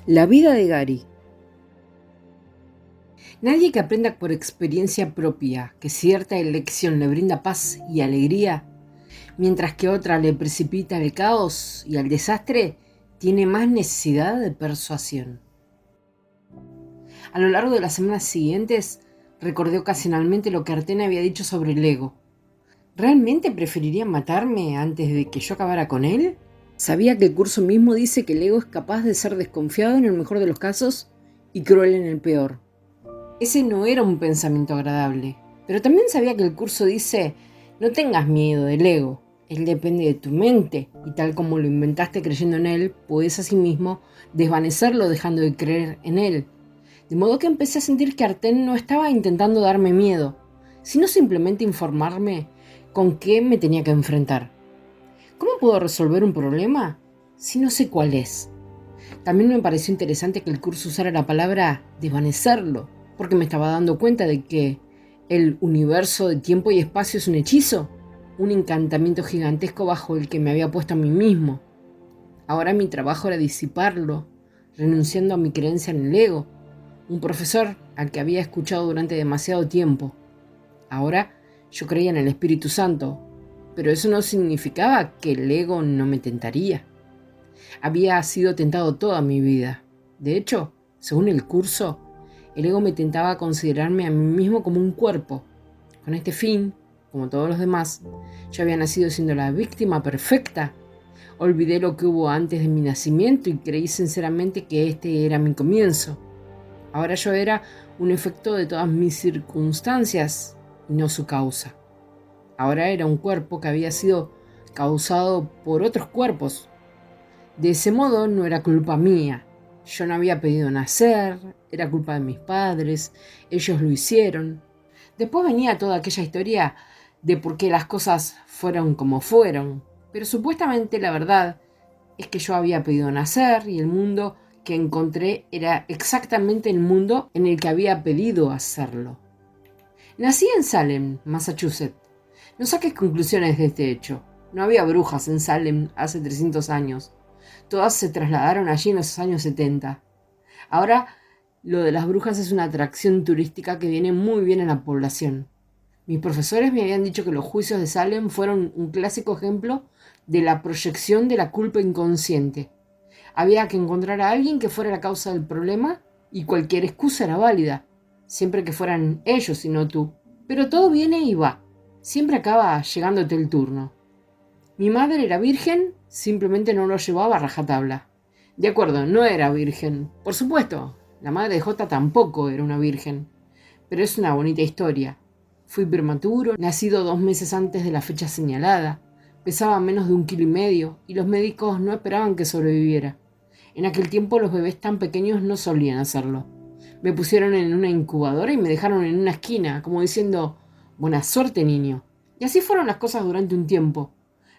La vida de Gary. Nadie que aprenda por experiencia propia que cierta elección le brinda paz y alegría, mientras que otra le precipita al caos y al desastre, tiene más necesidad de persuasión. A lo largo de las semanas siguientes, recordé ocasionalmente lo que Artena había dicho sobre el ego. ¿Realmente preferiría matarme antes de que yo acabara con él? Sabía que el curso mismo dice que el ego es capaz de ser desconfiado en el mejor de los casos y cruel en el peor. Ese no era un pensamiento agradable, pero también sabía que el curso dice: no tengas miedo del ego, él depende de tu mente, y tal como lo inventaste creyendo en él, puedes asimismo desvanecerlo dejando de creer en él. De modo que empecé a sentir que Arten no estaba intentando darme miedo, sino simplemente informarme con qué me tenía que enfrentar. ¿Cómo puedo resolver un problema si no sé cuál es? También me pareció interesante que el curso usara la palabra desvanecerlo, porque me estaba dando cuenta de que el universo de tiempo y espacio es un hechizo, un encantamiento gigantesco bajo el que me había puesto a mí mismo. Ahora mi trabajo era disiparlo, renunciando a mi creencia en el ego, un profesor al que había escuchado durante demasiado tiempo. Ahora yo creía en el Espíritu Santo, pero eso no significaba que el ego no me tentaría. Había sido tentado toda mi vida. De hecho, según el curso, el ego me tentaba a considerarme a mí mismo como un cuerpo. Con este fin, como todos los demás, yo había nacido siendo la víctima perfecta. Olvidé lo que hubo antes de mi nacimiento y creí sinceramente que este era mi comienzo. Ahora yo era un efecto de todas mis circunstancias y no su causa. Ahora era un cuerpo que había sido causado por otros cuerpos. De ese modo no era culpa mía. Yo no había pedido nacer, era culpa de mis padres, ellos lo hicieron. Después venía toda aquella historia de por qué las cosas fueron como fueron, pero supuestamente la verdad es que yo había pedido nacer y el mundo que encontré era exactamente el mundo en el que había pedido hacerlo. Nací en Salem, Massachusetts. No saques conclusiones de este hecho. No había brujas en Salem hace 300 años. Todas se trasladaron allí en los años 70. Ahora, lo de las brujas es una atracción turística que viene muy bien en la población. Mis profesores me habían dicho que los juicios de Salem fueron un clásico ejemplo de la proyección de la culpa inconsciente. Había que encontrar a alguien que fuera la causa del problema y cualquier excusa era válida, siempre que fueran ellos y no tú. Pero todo viene y va. Siempre acaba llegándote el turno. Mi madre era virgen, simplemente no lo llevaba a rajatabla. De acuerdo, no era virgen. Por supuesto, la madre de Jota tampoco era una virgen. Pero es una bonita historia. Fui prematuro, nacido 2 meses antes de la fecha señalada. Pesaba menos de 1,5 kilos y los médicos no esperaban que sobreviviera. En aquel tiempo los bebés tan pequeños no solían hacerlo. Me pusieron en una incubadora y me dejaron en una esquina, como diciendo: buena suerte, niño. Y así fueron las cosas durante un tiempo.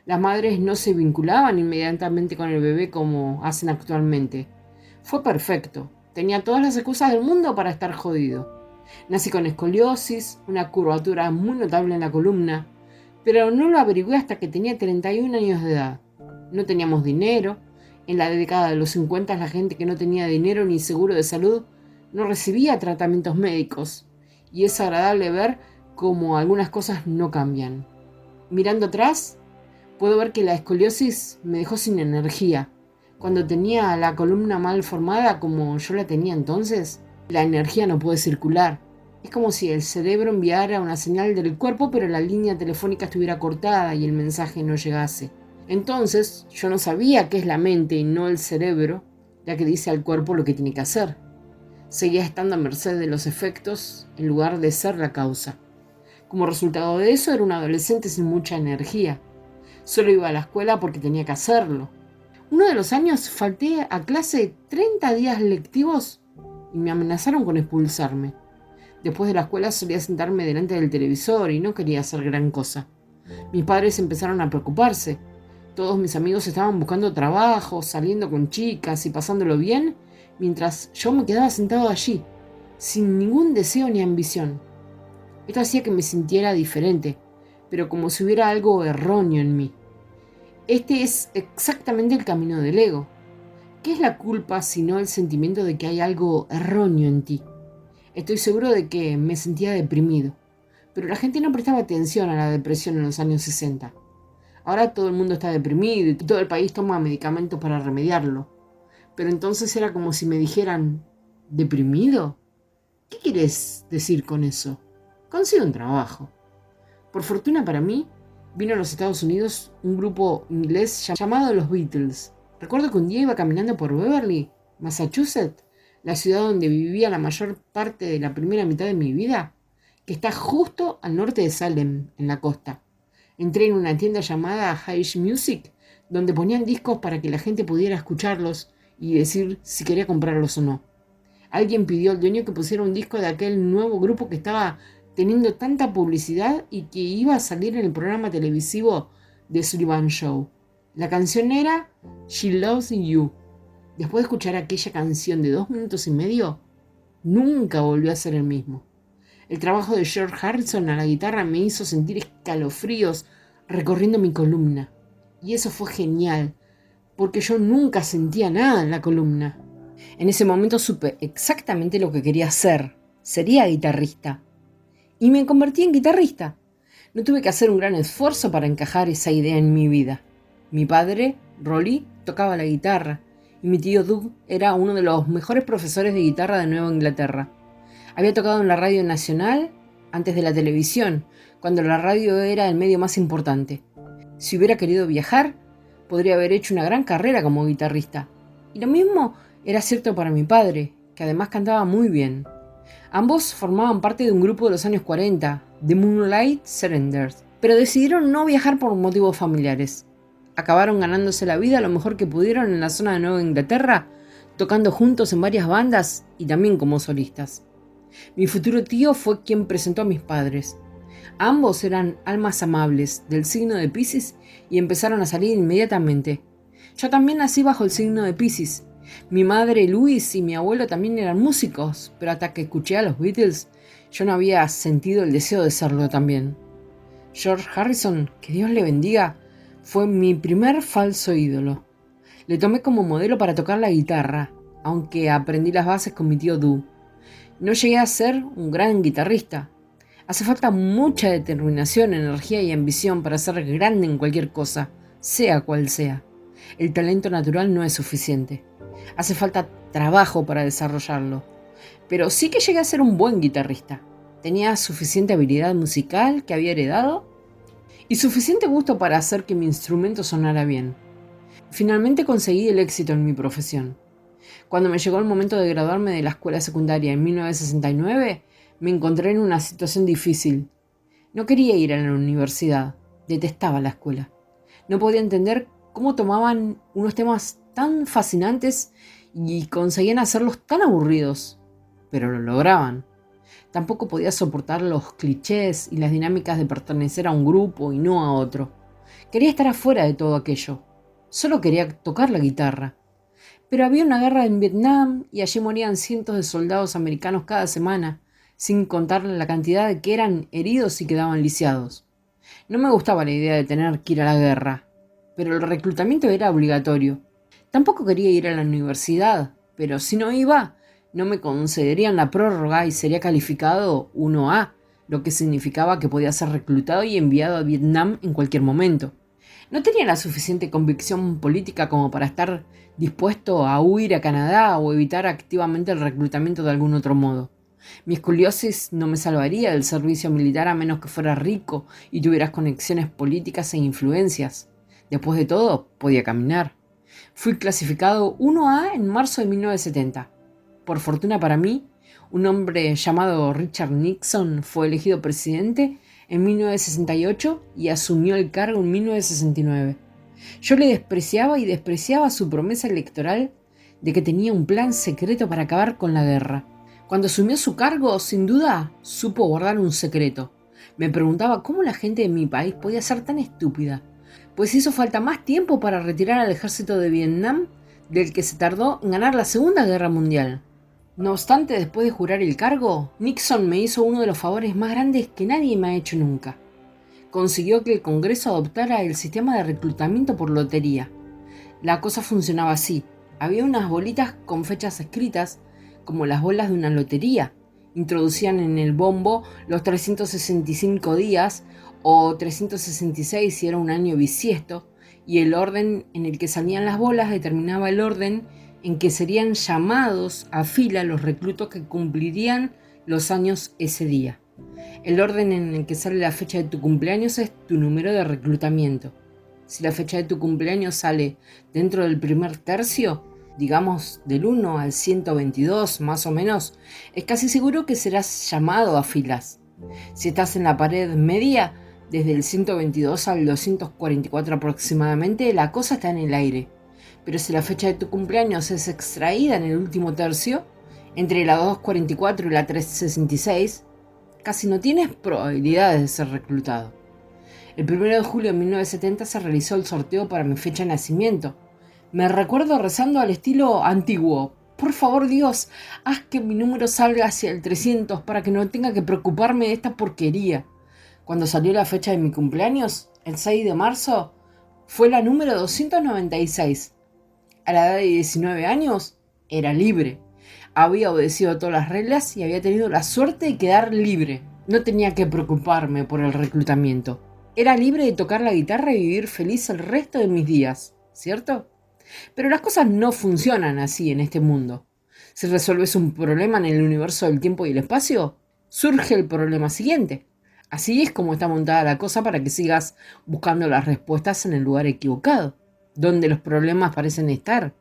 Las madres no se vinculaban inmediatamente con el bebé como hacen actualmente. Fue perfecto. Tenía todas las excusas del mundo para estar jodido. Nací con escoliosis, una curvatura muy notable en la columna, pero no lo averigüé hasta que tenía 31 años de edad. No teníamos dinero. En la década de los 50 la gente que no tenía dinero ni seguro de salud no recibía tratamientos médicos, y es agradable ver cómo algunas cosas no cambian. Mirando atrás, puedo ver que la escoliosis me dejó sin energía. Cuando tenía la columna mal formada como yo la tenía entonces, la energía no puede circular. Es como si el cerebro enviara una señal del cuerpo, pero la línea telefónica estuviera cortada y el mensaje no llegase. Entonces, yo no sabía que es la mente y no el cerebro la que dice al cuerpo lo que tiene que hacer. Seguía estando a merced de los efectos en lugar de ser la causa. Como resultado de eso, era un adolescente sin mucha energía. Solo iba a la escuela porque tenía que hacerlo. Uno de los años falté a clase 30 días lectivos y me amenazaron con expulsarme. Después de la escuela solía sentarme delante del televisor y no quería hacer gran cosa. Mis padres empezaron a preocuparse. Todos mis amigos estaban buscando trabajo, saliendo con chicas y pasándolo bien, mientras yo me quedaba sentado allí, sin ningún deseo ni ambición. Esto hacía que me sintiera diferente, pero como si hubiera algo erróneo en mí. Este es exactamente el camino del ego. ¿Qué es la culpa sino el sentimiento de que hay algo erróneo en ti? Estoy seguro de que me sentía deprimido, pero la gente no prestaba atención a la depresión en los años 60. Ahora todo el mundo está deprimido y todo el país toma medicamentos para remediarlo. Pero entonces era como si me dijeran, ¿deprimido? ¿Qué quieres decir con eso? Consigo un trabajo. Por fortuna para mí, vino a los Estados Unidos un grupo inglés llamado los Beatles. Recuerdo que un día iba caminando por Beverly, Massachusetts, la ciudad donde vivía la mayor parte de la primera mitad de mi vida, que está justo al norte de Salem, en la costa. Entré en una tienda llamada High Music, donde ponían discos para que la gente pudiera escucharlos y decir si quería comprarlos o no. Alguien pidió al dueño que pusiera un disco de aquel nuevo grupo que estaba teniendo tanta publicidad y que iba a salir en el programa televisivo de Sullivan Show. La canción era She Loves You. Después de escuchar aquella canción de 2 minutos y medio, nunca volvió a ser el mismo. El trabajo de George Harrison a la guitarra me hizo sentir escalofríos recorriendo mi columna. Y eso fue genial, porque yo nunca sentía nada en la columna. En ese momento supe exactamente lo que quería hacer. Sería guitarrista. Y me convertí en guitarrista. No tuve que hacer un gran esfuerzo para encajar esa idea en mi vida. Mi padre, Rolly, tocaba la guitarra y mi tío Doug era uno de los mejores profesores de guitarra de Nueva Inglaterra. Había tocado en la radio nacional antes de la televisión, cuando la radio era el medio más importante. Si hubiera querido viajar, podría haber hecho una gran carrera como guitarrista. Y lo mismo era cierto para mi padre, que además cantaba muy bien. Ambos formaban parte de un grupo de los años 40, The Moonlight Surrenders, pero decidieron no viajar por motivos familiares. Acabaron ganándose la vida lo mejor que pudieron en la zona de Nueva Inglaterra, tocando juntos en varias bandas y también como solistas. Mi futuro tío fue quien presentó a mis padres. Ambos eran almas amables, del signo de Piscis, y empezaron a salir inmediatamente. Yo también nací bajo el signo de Piscis. Mi madre Luis y mi abuelo también eran músicos, pero hasta que escuché a los Beatles, yo no había sentido el deseo de serlo también. George Harrison, que Dios le bendiga, fue mi primer falso ídolo. Le tomé como modelo para tocar la guitarra, aunque aprendí las bases con mi tío Du. No llegué a ser un gran guitarrista. Hace falta mucha determinación, energía y ambición para ser grande en cualquier cosa, sea cual sea. El talento natural no es suficiente. Hace falta trabajo para desarrollarlo. Pero sí que llegué a ser un buen guitarrista. Tenía suficiente habilidad musical que había heredado y suficiente gusto para hacer que mi instrumento sonara bien. Finalmente conseguí el éxito en mi profesión. Cuando me llegó el momento de graduarme de la escuela secundaria en 1969, me encontré en una situación difícil. No quería ir a la universidad, detestaba la escuela. No podía entender cómo tomaban unos temas tan fascinantes y conseguían hacerlos tan aburridos, pero lo lograban. Tampoco podía soportar los clichés y las dinámicas de pertenecer a un grupo y no a otro. Quería estar afuera de todo aquello. Solo quería tocar la guitarra. Pero había una guerra en Vietnam y allí morían cientos de soldados americanos cada semana, sin contar la cantidad de que eran heridos y quedaban lisiados. No me gustaba la idea de tener que ir a la guerra, pero el reclutamiento era obligatorio. Tampoco quería ir a la universidad, pero si no iba, no me concederían la prórroga y sería calificado 1A, lo que significaba que podía ser reclutado y enviado a Vietnam en cualquier momento. No tenía la suficiente convicción política como para estar dispuesto a huir a Canadá o evitar activamente el reclutamiento de algún otro modo. Mi escoliosis no me salvaría del servicio militar a menos que fuera rico y tuvieras conexiones políticas e influencias. Después de todo, podía caminar. Fui clasificado 1A en marzo de 1970. Por fortuna para mí, un hombre llamado Richard Nixon fue elegido presidente en 1968 y asumió el cargo en 1969. Yo le despreciaba y despreciaba su promesa electoral de que tenía un plan secreto para acabar con la guerra. Cuando asumió su cargo, sin duda, supo guardar un secreto. Me preguntaba cómo la gente de mi país podía ser tan estúpida, pues hizo falta más tiempo para retirar al ejército de Vietnam del que se tardó en ganar la Segunda Guerra Mundial. No obstante, después de jurar el cargo, Nixon me hizo uno de los favores más grandes que nadie me ha hecho nunca. Consiguió que el Congreso adoptara el sistema de reclutamiento por lotería. La cosa funcionaba así. Había unas bolitas con fechas escritas, como las bolas de una lotería. Introducían en el bombo los 365 días o 366 si era un año bisiesto, y el orden en el que salían las bolas determinaba el orden en que serían llamados a fila los reclutos que cumplirían los años ese día. El orden en el que sale la fecha de tu cumpleaños es tu número de reclutamiento. Si la fecha de tu cumpleaños sale dentro del primer tercio, digamos del 1 al 122 más o menos, es casi seguro que serás llamado a filas. Si estás en la pared media, desde el 122 al 244 aproximadamente, la cosa está en el aire. Pero si la fecha de tu cumpleaños es extraída en el último tercio, entre la 244 y la 366, casi no tienes probabilidades de ser reclutado. El 1 de julio de 1970 se realizó el sorteo para mi fecha de nacimiento. Me recuerdo rezando al estilo antiguo: por favor Dios, haz que mi número salga hacia el 300 para que no tenga que preocuparme de esta porquería. Cuando salió la fecha de mi cumpleaños, el 6 de marzo, fue la número 296. A la edad de 19 años, era libre. Había obedecido todas las reglas y había tenido la suerte de quedar libre. No tenía que preocuparme por el reclutamiento. Era libre de tocar la guitarra y vivir feliz el resto de mis días, ¿cierto? Pero las cosas no funcionan así en este mundo. Si resuelves un problema en el universo del tiempo y el espacio, surge el problema siguiente. Así es como está montada la cosa para que sigas buscando las respuestas en el lugar equivocado, donde los problemas parecen estar,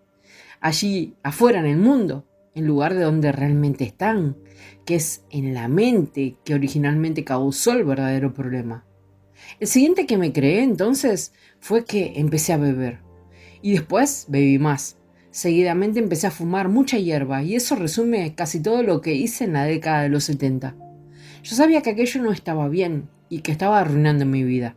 allí afuera en el mundo, en lugar de donde realmente están, que es en la mente que originalmente causó el verdadero problema. El siguiente que me creé entonces fue que empecé a beber. Y después bebí más. Seguidamente empecé a fumar mucha hierba y eso resume casi todo lo que hice en la década de los 70. Yo sabía que aquello no estaba bien y que estaba arruinando mi vida.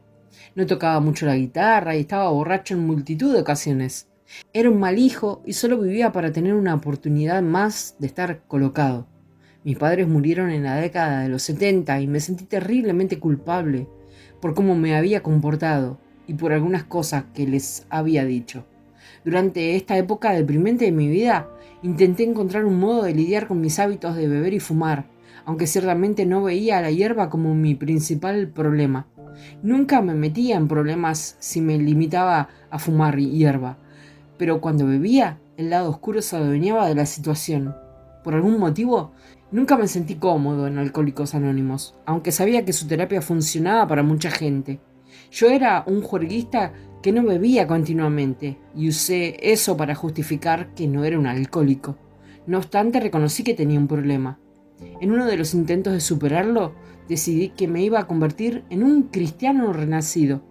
No tocaba mucho la guitarra y estaba borracho en multitud de ocasiones. Era un mal hijo y solo vivía para tener una oportunidad más de estar colocado. Mis padres murieron en la década de los 70 y me sentí terriblemente culpable por cómo me había comportado y por algunas cosas que les había dicho. Durante esta época deprimente de mi vida, intenté encontrar un modo de lidiar con mis hábitos de beber y fumar, aunque ciertamente no veía a la hierba como mi principal problema. Nunca me metía en problemas si me limitaba a fumar hierba, pero cuando bebía, el lado oscuro se adueñaba de la situación. Por algún motivo, nunca me sentí cómodo en Alcohólicos Anónimos, aunque sabía que su terapia funcionaba para mucha gente. Yo era un juerguista que no bebía continuamente y usé eso para justificar que no era un alcohólico. No obstante, reconocí que tenía un problema. En uno de los intentos de superarlo, decidí que me iba a convertir en un cristiano renacido.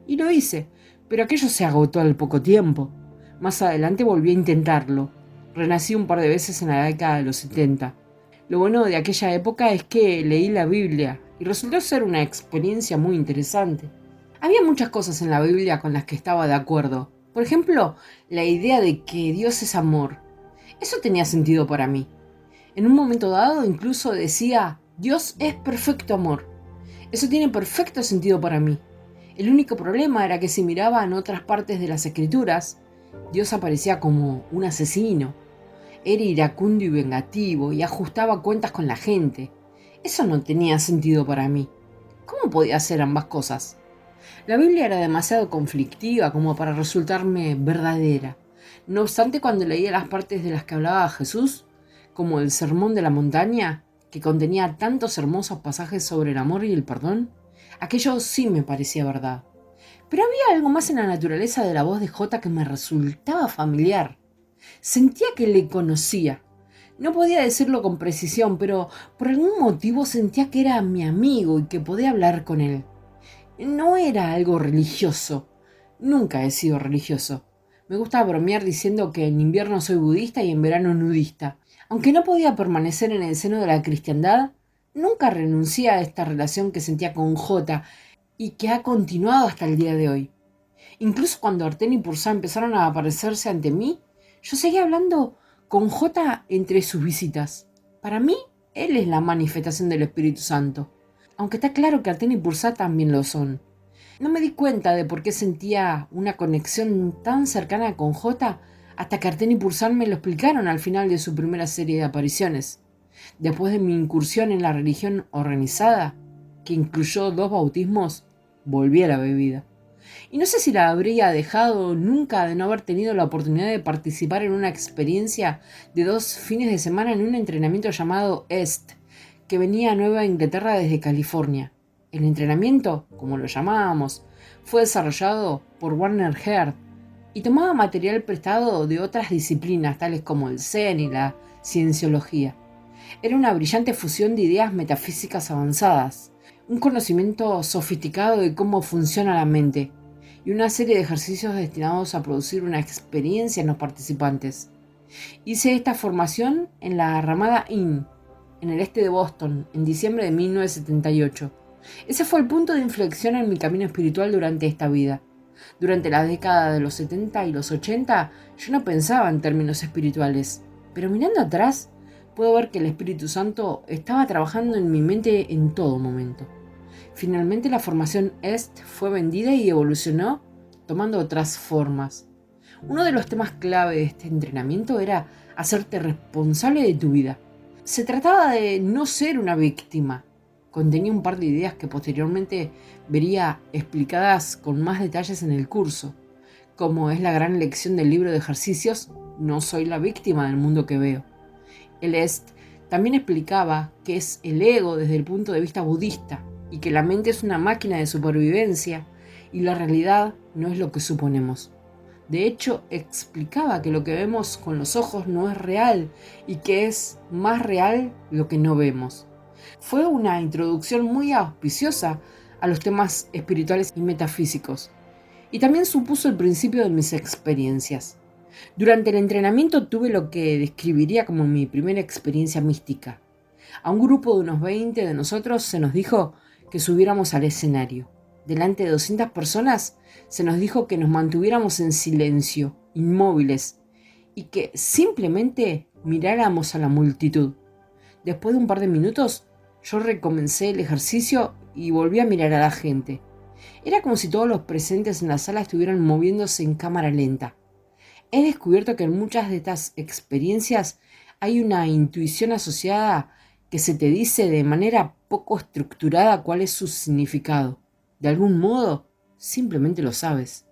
Y lo hice, pero aquello se agotó al poco tiempo. Más adelante volví a intentarlo. Renací un par de veces en la década de los 70. Lo bueno de aquella época es que leí la Biblia y resultó ser una experiencia muy interesante. Había muchas cosas en la Biblia con las que estaba de acuerdo. Por ejemplo, la idea de que Dios es amor. Eso tenía sentido para mí. En un momento dado incluso decía: Dios es perfecto amor. Eso tiene perfecto sentido para mí. El único problema era que si miraba en otras partes de las escrituras, Dios aparecía como un asesino. Era iracundo y vengativo y ajustaba cuentas con la gente. Eso no tenía sentido para mí. ¿Cómo podía hacer ambas cosas? La Biblia era demasiado conflictiva como para resultarme verdadera. No obstante, cuando leía las partes de las que hablaba Jesús, como el Sermón de la Montaña, que contenía tantos hermosos pasajes sobre el amor y el perdón, aquello sí me parecía verdad. Pero había algo más en la naturaleza de la voz de J que me resultaba familiar. Sentía que le conocía. No podía decirlo con precisión, pero por algún motivo sentía que era mi amigo y que podía hablar con él. No era algo religioso. Nunca he sido religioso. Me gusta bromear diciendo que en invierno soy budista y en verano nudista. Aunque no podía permanecer en el seno de la cristiandad, nunca renuncié a esta relación que sentía con J y que ha continuado hasta el día de hoy. Incluso cuando Arten y Pursá empezaron a aparecerse ante mí, yo seguía hablando con J entre sus visitas. Para mí, él es la manifestación del Espíritu Santo, aunque está claro que Arten y Pursá también lo son. No me di cuenta de por qué sentía una conexión tan cercana con J hasta que Arten y Pursan me lo explicaron al final de su primera serie de apariciones. Después de mi incursión en la religión organizada, que incluyó 2 bautismos, volví a la bebida. Y no sé si la habría dejado nunca de no haber tenido la oportunidad de participar en una experiencia de 2 fines de semana en un entrenamiento llamado EST, que venía a Nueva Inglaterra desde California. El entrenamiento, como lo llamábamos, fue desarrollado por Warner Heard y tomaba material prestado de otras disciplinas tales como el Zen y la cienciología. Era una brillante fusión de ideas metafísicas avanzadas, un conocimiento sofisticado de cómo funciona la mente y una serie de ejercicios destinados a producir una experiencia en los participantes. Hice esta formación en la Ramada Inn, en el este de Boston, en diciembre de 1978. Ese fue el punto de inflexión en mi camino espiritual durante esta vida. Durante la década de los 70 y los 80, yo no pensaba en términos espirituales, pero mirando atrás, puedo ver que el Espíritu Santo estaba trabajando en mi mente en todo momento. Finalmente la formación EST fue vendida y evolucionó tomando otras formas. Uno de los temas clave de este entrenamiento era hacerte responsable de tu vida. Se trataba de no ser una víctima. Contenía un par de ideas que posteriormente vería explicadas con más detalles en el curso, como es la gran lección del libro de ejercicios No soy la víctima del mundo que veo. El EST también explicaba qué es el ego desde el punto de vista budista y que la mente es una máquina de supervivencia y la realidad no es lo que suponemos. De hecho, explicaba que lo que vemos con los ojos no es real y que es más real lo que no vemos. Fue una introducción muy auspiciosa a los temas espirituales y metafísicos, y también supuso el principio de mis experiencias. Durante el entrenamiento tuve lo que describiría como mi primera experiencia mística. A un grupo de unos 20 de nosotros se nos dijo que subiéramos al escenario. Delante de 200 personas se nos dijo que nos mantuviéramos en silencio, inmóviles, y que simplemente miráramos a la multitud. Después de un par de minutos, yo recomencé el ejercicio y volví a mirar a la gente. Era como si todos los presentes en la sala estuvieran moviéndose en cámara lenta. He descubierto que en muchas de estas experiencias hay una intuición asociada que se te dice de manera poco estructurada cuál es su significado. De algún modo, simplemente lo sabes.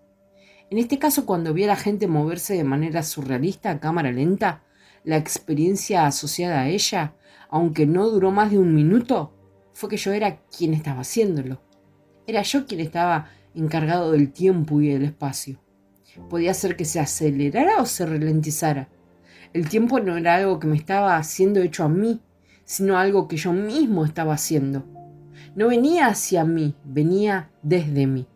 En este caso, cuando vi a la gente moverse de manera surrealista a cámara lenta, la experiencia asociada a ella, aunque no duró más de un minuto, fue que yo era quien estaba haciéndolo. Era yo quien estaba encargado del tiempo y del espacio. Podía ser que se acelerara o se ralentizara. El tiempo no era algo que me estaba siendo hecho a mí, sino algo que yo mismo estaba haciendo. No venía hacia mí, venía desde mí.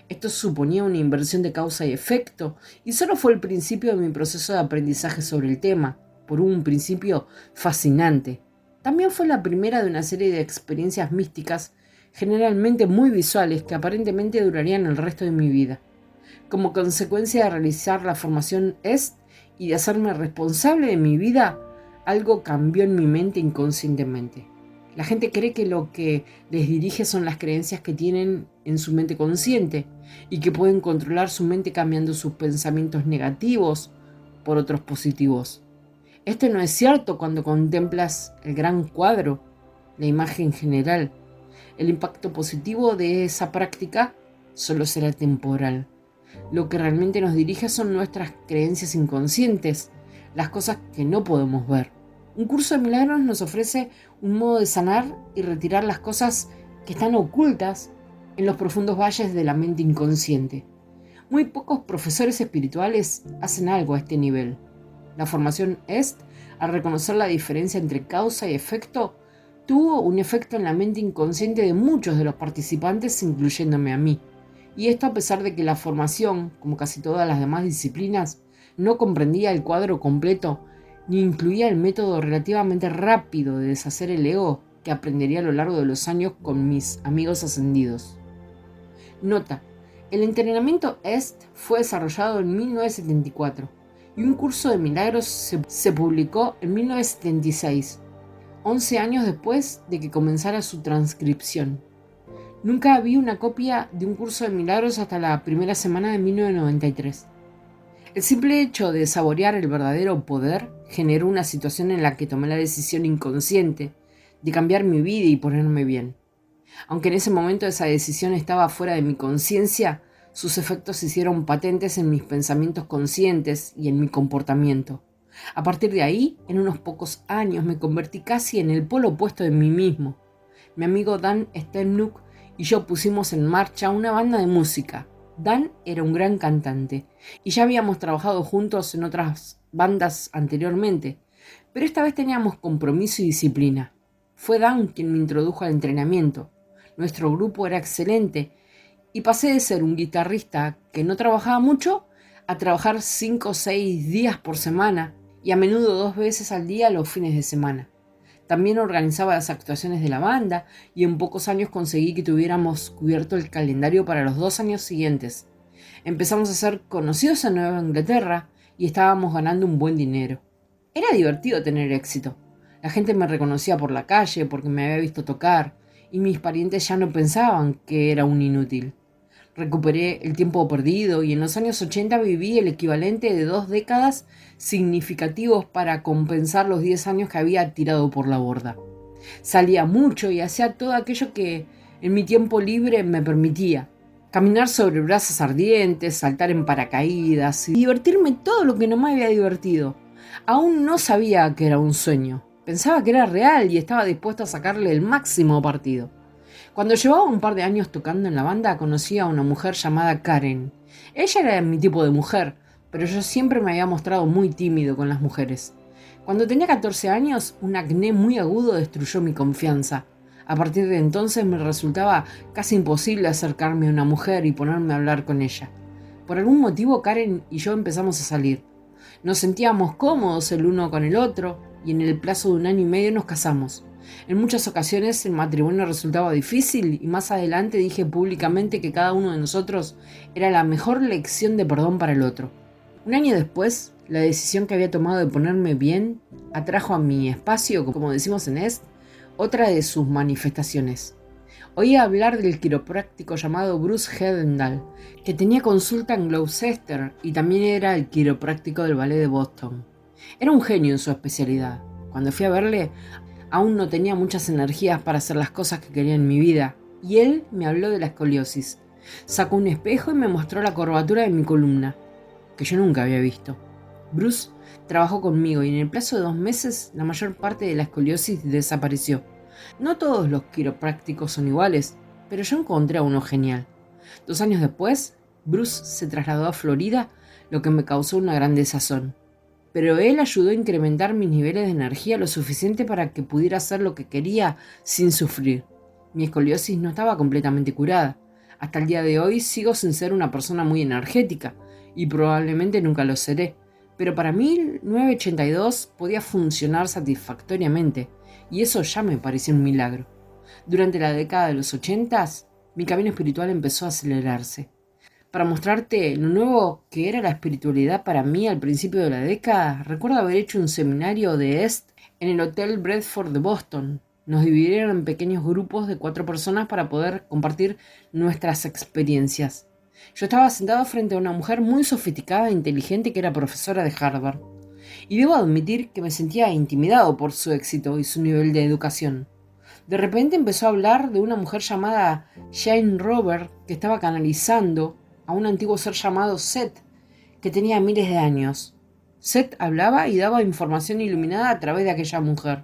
Esto suponía una inversión de causa y efecto, y solo fue el principio de mi proceso de aprendizaje sobre el tema, por un principio fascinante. También fue la primera de una serie de experiencias místicas, generalmente muy visuales, que aparentemente durarían el resto de mi vida. Como consecuencia de realizar la formación EST y de hacerme responsable de mi vida, algo cambió en mi mente inconscientemente. La gente cree que lo que les dirige son las creencias que tienen en su mente consciente y que pueden controlar su mente cambiando sus pensamientos negativos por otros positivos. Esto no es cierto cuando contemplas el gran cuadro, la imagen general. El impacto positivo de esa práctica solo será temporal. Lo que realmente nos dirige son nuestras creencias inconscientes, las cosas que no podemos ver. Un curso de milagros nos ofrece un modo de sanar y retirar las cosas que están ocultas en los profundos valles de la mente inconsciente. Muy pocos profesores espirituales hacen algo a este nivel. La formación EST, al reconocer la diferencia entre causa y efecto, tuvo un efecto en la mente inconsciente de muchos de los participantes, incluyéndome a mí. Y esto a pesar de que la formación, como casi todas las demás disciplinas, no comprendía el cuadro completo ni incluía el método relativamente rápido de deshacer el ego que aprendería a lo largo de los años con mis amigos ascendidos. Nota: el entrenamiento EST fue desarrollado en 1974 y un curso de milagros se publicó en 1976, 11 años después de que comenzara su transcripción. Nunca vi una copia de un curso de milagros hasta la primera semana de 1993. El simple hecho de saborear el verdadero poder generó una situación en la que tomé la decisión inconsciente de cambiar mi vida y ponerme bien. Aunque en ese momento esa decisión estaba fuera de mi conciencia, sus efectos se hicieron patentes en mis pensamientos conscientes y en mi comportamiento. A partir de ahí, en unos pocos años me convertí casi en el polo opuesto de mí mismo. Mi amigo Dan Stemnuk y yo pusimos en marcha una banda de música. Dan era un gran cantante y ya habíamos trabajado juntos en otras bandas anteriormente, pero esta vez teníamos compromiso y disciplina. Fue Dan quien me introdujo al entrenamiento. Nuestro grupo era excelente y pasé de ser un guitarrista que no trabajaba mucho a trabajar 5 o 6 días por semana y a menudo 2 veces al día los fines de semana. También organizaba las actuaciones de la banda y en pocos años conseguí que tuviéramos cubierto el calendario para los 2 años siguientes. Empezamos a ser conocidos en Nueva Inglaterra y estábamos ganando un buen dinero. Era divertido tener éxito. La gente me reconocía por la calle porque me había visto tocar y mis parientes ya no pensaban que era un inútil. Recuperé el tiempo perdido y en los años 80 viví el equivalente de 2 décadas significativos para compensar los 10 años que había tirado por la borda. Salía mucho y hacía todo aquello que en mi tiempo libre me permitía. Caminar sobre brasas ardientes, saltar en paracaídas y divertirme todo lo que no me había divertido. Aún no sabía que era un sueño. Pensaba que era real y estaba dispuesto a sacarle el máximo partido. Cuando llevaba un par de años tocando en la banda, conocí a una mujer llamada Karen. Ella era mi tipo de mujer, pero yo siempre me había mostrado muy tímido con las mujeres. Cuando tenía 14 años, un acné muy agudo destruyó mi confianza. A partir de entonces me resultaba casi imposible acercarme a una mujer y ponerme a hablar con ella. Por algún motivo Karen y yo empezamos a salir. Nos sentíamos cómodos el uno con el otro y en el plazo de 1 año y medio nos casamos. En muchas ocasiones el matrimonio resultaba difícil y más adelante dije públicamente que cada uno de nosotros era la mejor lección de perdón para el otro. 1 año después, la decisión que había tomado de ponerme bien atrajo a mi espacio, como decimos en EST, otra de sus manifestaciones. Oí hablar del quiropráctico llamado Bruce Hedendal, que tenía consulta en Gloucester y también era el quiropráctico del Ballet de Boston. Era un genio en su especialidad. Cuando fui a verle, aún no tenía muchas energías para hacer las cosas que quería en mi vida, y él me habló de la escoliosis. Sacó un espejo y me mostró la curvatura de mi columna, que yo nunca había visto. Bruce trabajó conmigo y en el plazo de 2 meses la mayor parte de la escoliosis desapareció. No todos los quiroprácticos son iguales, pero yo encontré a uno genial. 2 años después, Bruce se trasladó a Florida, lo que me causó una gran desazón. Pero él ayudó a incrementar mis niveles de energía lo suficiente para que pudiera hacer lo que quería sin sufrir. Mi escoliosis no estaba completamente curada. Hasta el día de hoy sigo sin ser una persona muy energética, y probablemente nunca lo seré. Pero para 1982 podía funcionar satisfactoriamente, y eso ya me parecía un milagro. Durante la década de los 80, mi camino espiritual empezó a acelerarse. Para mostrarte lo nuevo que era la espiritualidad para mí al principio de la década, recuerdo haber hecho un seminario de EST en el Hotel Bradford de Boston. Nos dividieron en pequeños grupos de 4 personas para poder compartir nuestras experiencias. Yo estaba sentado frente a una mujer muy sofisticada e inteligente que era profesora de Harvard. Y debo admitir que me sentía intimidado por su éxito y su nivel de educación. De repente empezó a hablar de una mujer llamada Jane Robert que estaba canalizando a un antiguo ser llamado Seth, que tenía miles de años. Seth hablaba y daba información iluminada a través de aquella mujer.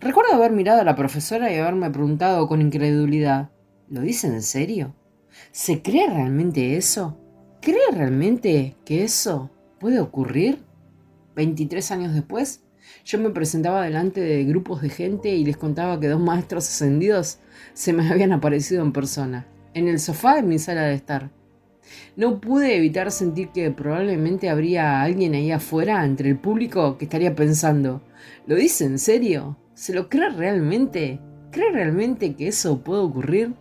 Recuerdo haber mirado a la profesora y haberme preguntado con incredulidad, ¿lo dice en serio? ¿Se cree realmente eso? ¿Cree realmente que eso puede ocurrir? 23 años después, yo me presentaba delante de grupos de gente y les contaba que 2 maestros ascendidos se me habían aparecido en persona, en el sofá de mi sala de estar. No pude evitar sentir que probablemente habría alguien ahí afuera entre el público que estaría pensando, ¿lo dice en serio? ¿Se lo cree realmente? ¿Cree realmente que eso puede ocurrir?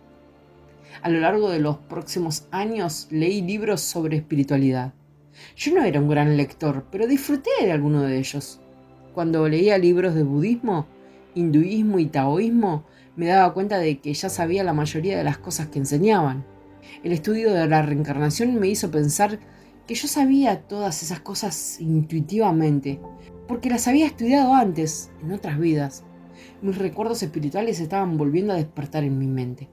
A lo largo de los próximos años leí libros sobre espiritualidad. Yo no era un gran lector, pero disfruté de alguno de ellos. Cuando leía libros de budismo, hinduismo y taoísmo, me daba cuenta de que ya sabía la mayoría de las cosas que enseñaban. El estudio de la reencarnación me hizo pensar que yo sabía todas esas cosas intuitivamente, porque las había estudiado antes, en otras vidas. Mis recuerdos espirituales estaban volviendo a despertar en mi mente.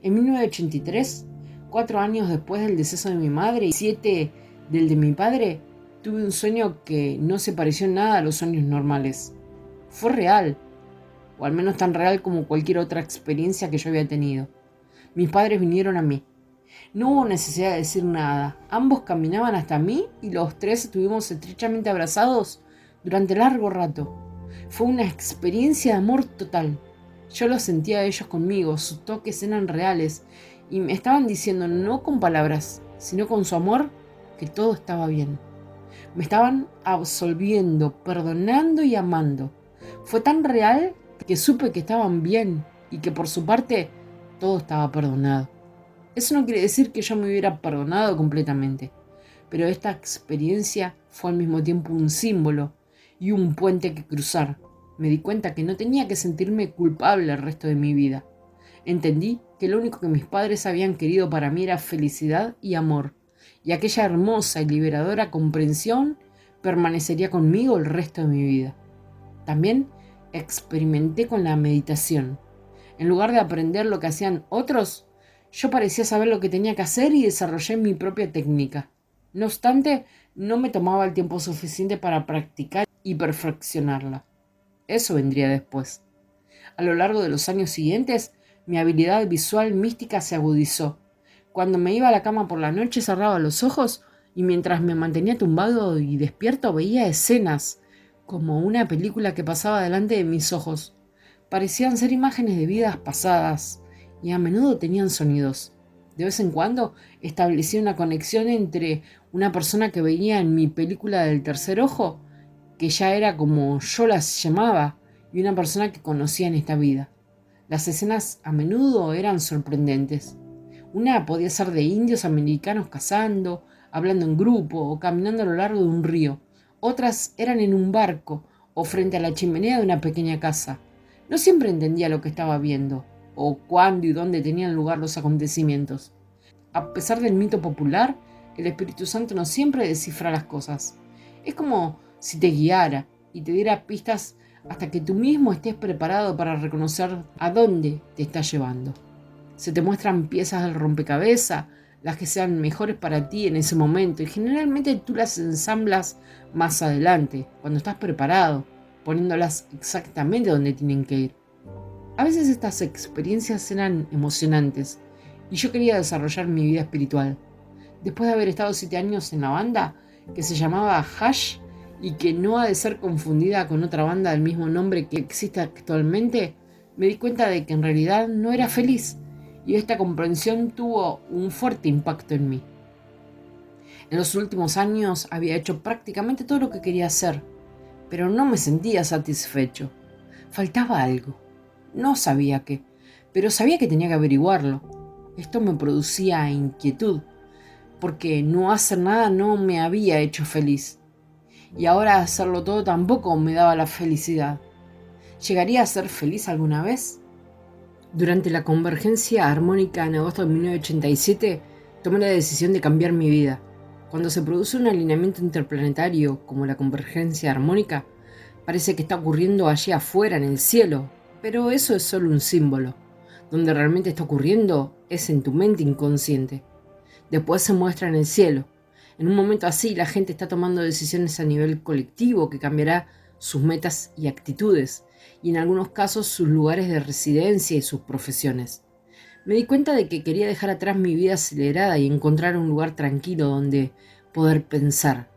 En 1983, 4 años después del deceso de mi madre y 7 del de mi padre, tuve un sueño que no se pareció en nada a los sueños normales. Fue real, o al menos tan real como cualquier otra experiencia que yo había tenido. Mis padres vinieron a mí. No hubo necesidad de decir nada. Ambos caminaban hasta mí y los tres estuvimos estrechamente abrazados durante largo rato. Fue una experiencia de amor total. Yo los sentía a ellos conmigo, sus toques eran reales y me estaban diciendo no con palabras, sino con su amor, que todo estaba bien. Me estaban absolviendo, perdonando y amando. Fue tan real que supe que estaban bien y que por su parte todo estaba perdonado. Eso no quiere decir que yo me hubiera perdonado completamente, pero esta experiencia fue al mismo tiempo un símbolo y un puente que cruzar. Me di cuenta que no tenía que sentirme culpable el resto de mi vida. Entendí que lo único que mis padres habían querido para mí era felicidad y amor, y aquella hermosa y liberadora comprensión permanecería conmigo el resto de mi vida. También experimenté con la meditación. En lugar de aprender lo que hacían otros, yo parecía saber lo que tenía que hacer y desarrollé mi propia técnica. No obstante, no me tomaba el tiempo suficiente para practicar y perfeccionarla. Eso vendría después. A lo largo de los años siguientes, mi habilidad visual mística se agudizó. Cuando me iba a la cama por la noche cerraba los ojos y mientras me mantenía tumbado y despierto veía escenas, como una película que pasaba delante de mis ojos. Parecían ser imágenes de vidas pasadas y a menudo tenían sonidos. De vez en cuando establecía una conexión entre una persona que veía en mi película del tercer ojo, que ya era como yo las llamaba, y una persona que conocía en esta vida. Las escenas a menudo eran sorprendentes. Una podía ser de indios americanos cazando, hablando en grupo o caminando a lo largo de un río. Otras eran en un barco o frente a la chimenea de una pequeña casa. No siempre entendía lo que estaba viendo, o cuándo y dónde tenían lugar los acontecimientos. A pesar del mito popular, el Espíritu Santo no siempre descifra las cosas. Es como si te guiara y te diera pistas hasta que tú mismo estés preparado para reconocer a dónde te está llevando. Se te muestran piezas del rompecabezas, las que sean mejores para ti en ese momento, y generalmente tú las ensamblas más adelante, cuando estás preparado, poniéndolas exactamente donde tienen que ir. A veces estas experiencias eran emocionantes, y yo quería desarrollar mi vida espiritual. Después de haber estado 7 años en la banda, que se llamaba Hash, y que no ha de ser confundida con otra banda del mismo nombre que existe actualmente, me di cuenta de que en realidad no era feliz, y esta comprensión tuvo un fuerte impacto en mí. En los últimos años había hecho prácticamente todo lo que quería hacer, pero no me sentía satisfecho. Faltaba algo. No sabía qué, pero sabía que tenía que averiguarlo. Esto me producía inquietud, porque no hacer nada no me había hecho feliz. Y ahora hacerlo todo tampoco me daba la felicidad. ¿Llegaría a ser feliz alguna vez? Durante la convergencia armónica en agosto de 1987, tomé la decisión de cambiar mi vida. Cuando se produce un alineamiento interplanetario como la convergencia armónica, parece que está ocurriendo allí afuera en el cielo, pero eso es solo un símbolo. Donde realmente está ocurriendo es en tu mente inconsciente. Después se muestra en el cielo. En un momento así, la gente está tomando decisiones a nivel colectivo que cambiará sus metas y actitudes, y en algunos casos sus lugares de residencia y sus profesiones. Me di cuenta de que quería dejar atrás mi vida acelerada y encontrar un lugar tranquilo donde poder pensar.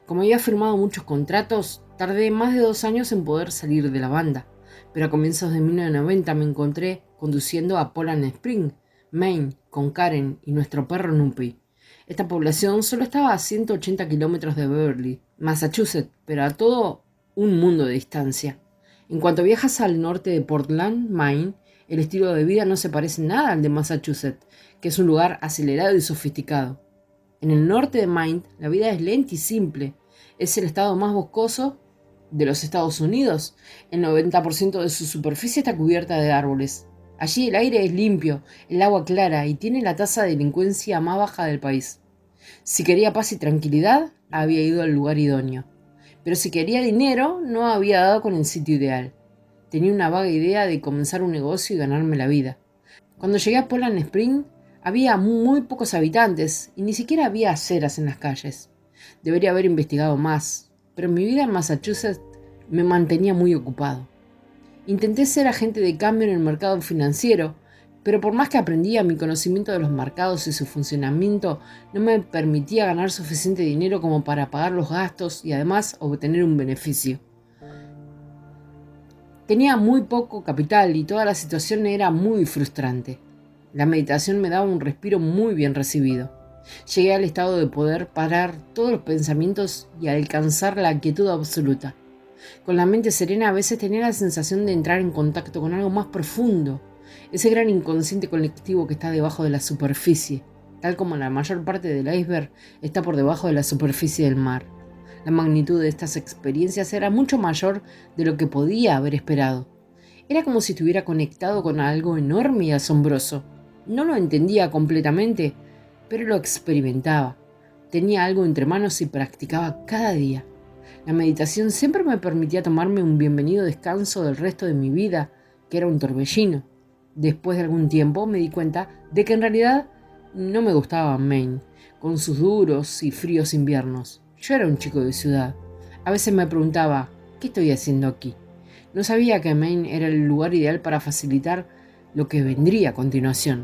Como había firmado muchos contratos, tardé más de 2 años en poder salir de la banda, pero a comienzos de 1990 me encontré conduciendo a Poland Spring, Maine, con Karen y nuestro perro Nupi. Esta población solo estaba a 180 kilómetros de Beverly, Massachusetts, pero a todo un mundo de distancia. En cuanto viajas al norte de Portland, Maine, el estilo de vida no se parece nada al de Massachusetts, que es un lugar acelerado y sofisticado. En el norte de Maine, la vida es lenta y simple. Es el estado más boscoso de los Estados Unidos. El 90% de su superficie está cubierta de árboles. Allí el aire es limpio, el agua clara y tiene la tasa de delincuencia más baja del país. Si quería paz y tranquilidad, había ido al lugar idóneo. Pero si quería dinero, no había dado con el sitio ideal. Tenía una vaga idea de comenzar un negocio y ganarme la vida. Cuando llegué a Poland Spring, había muy pocos habitantes y ni siquiera había aceras en las calles. Debería haber investigado más, pero mi vida en Massachusetts me mantenía muy ocupado. Intenté ser agente de cambio en el mercado financiero, pero por más que aprendía, mi conocimiento de los mercados y su funcionamiento no me permitía ganar suficiente dinero como para pagar los gastos y además obtener un beneficio. Tenía muy poco capital y toda la situación era muy frustrante. La meditación me daba un respiro muy bien recibido. Llegué al estado de poder parar todos los pensamientos y alcanzar la quietud absoluta. Con la mente serena a veces tenía la sensación de entrar en contacto con algo más profundo, ese gran inconsciente colectivo que está debajo de la superficie, tal como la mayor parte del iceberg está por debajo de la superficie del mar. La magnitud de estas experiencias era mucho mayor de lo que podía haber esperado. Era como si estuviera conectado con algo enorme y asombroso. No lo entendía completamente, pero lo experimentaba. Tenía algo entre manos y practicaba cada día. La meditación siempre me permitía tomarme un bienvenido descanso del resto de mi vida, que era un torbellino. Después de algún tiempo me di cuenta de que en realidad no me gustaba Maine, con sus duros y fríos inviernos. Yo era un chico de ciudad. A veces me preguntaba, ¿qué estoy haciendo aquí? No sabía que Maine era el lugar ideal para facilitar lo que vendría a continuación.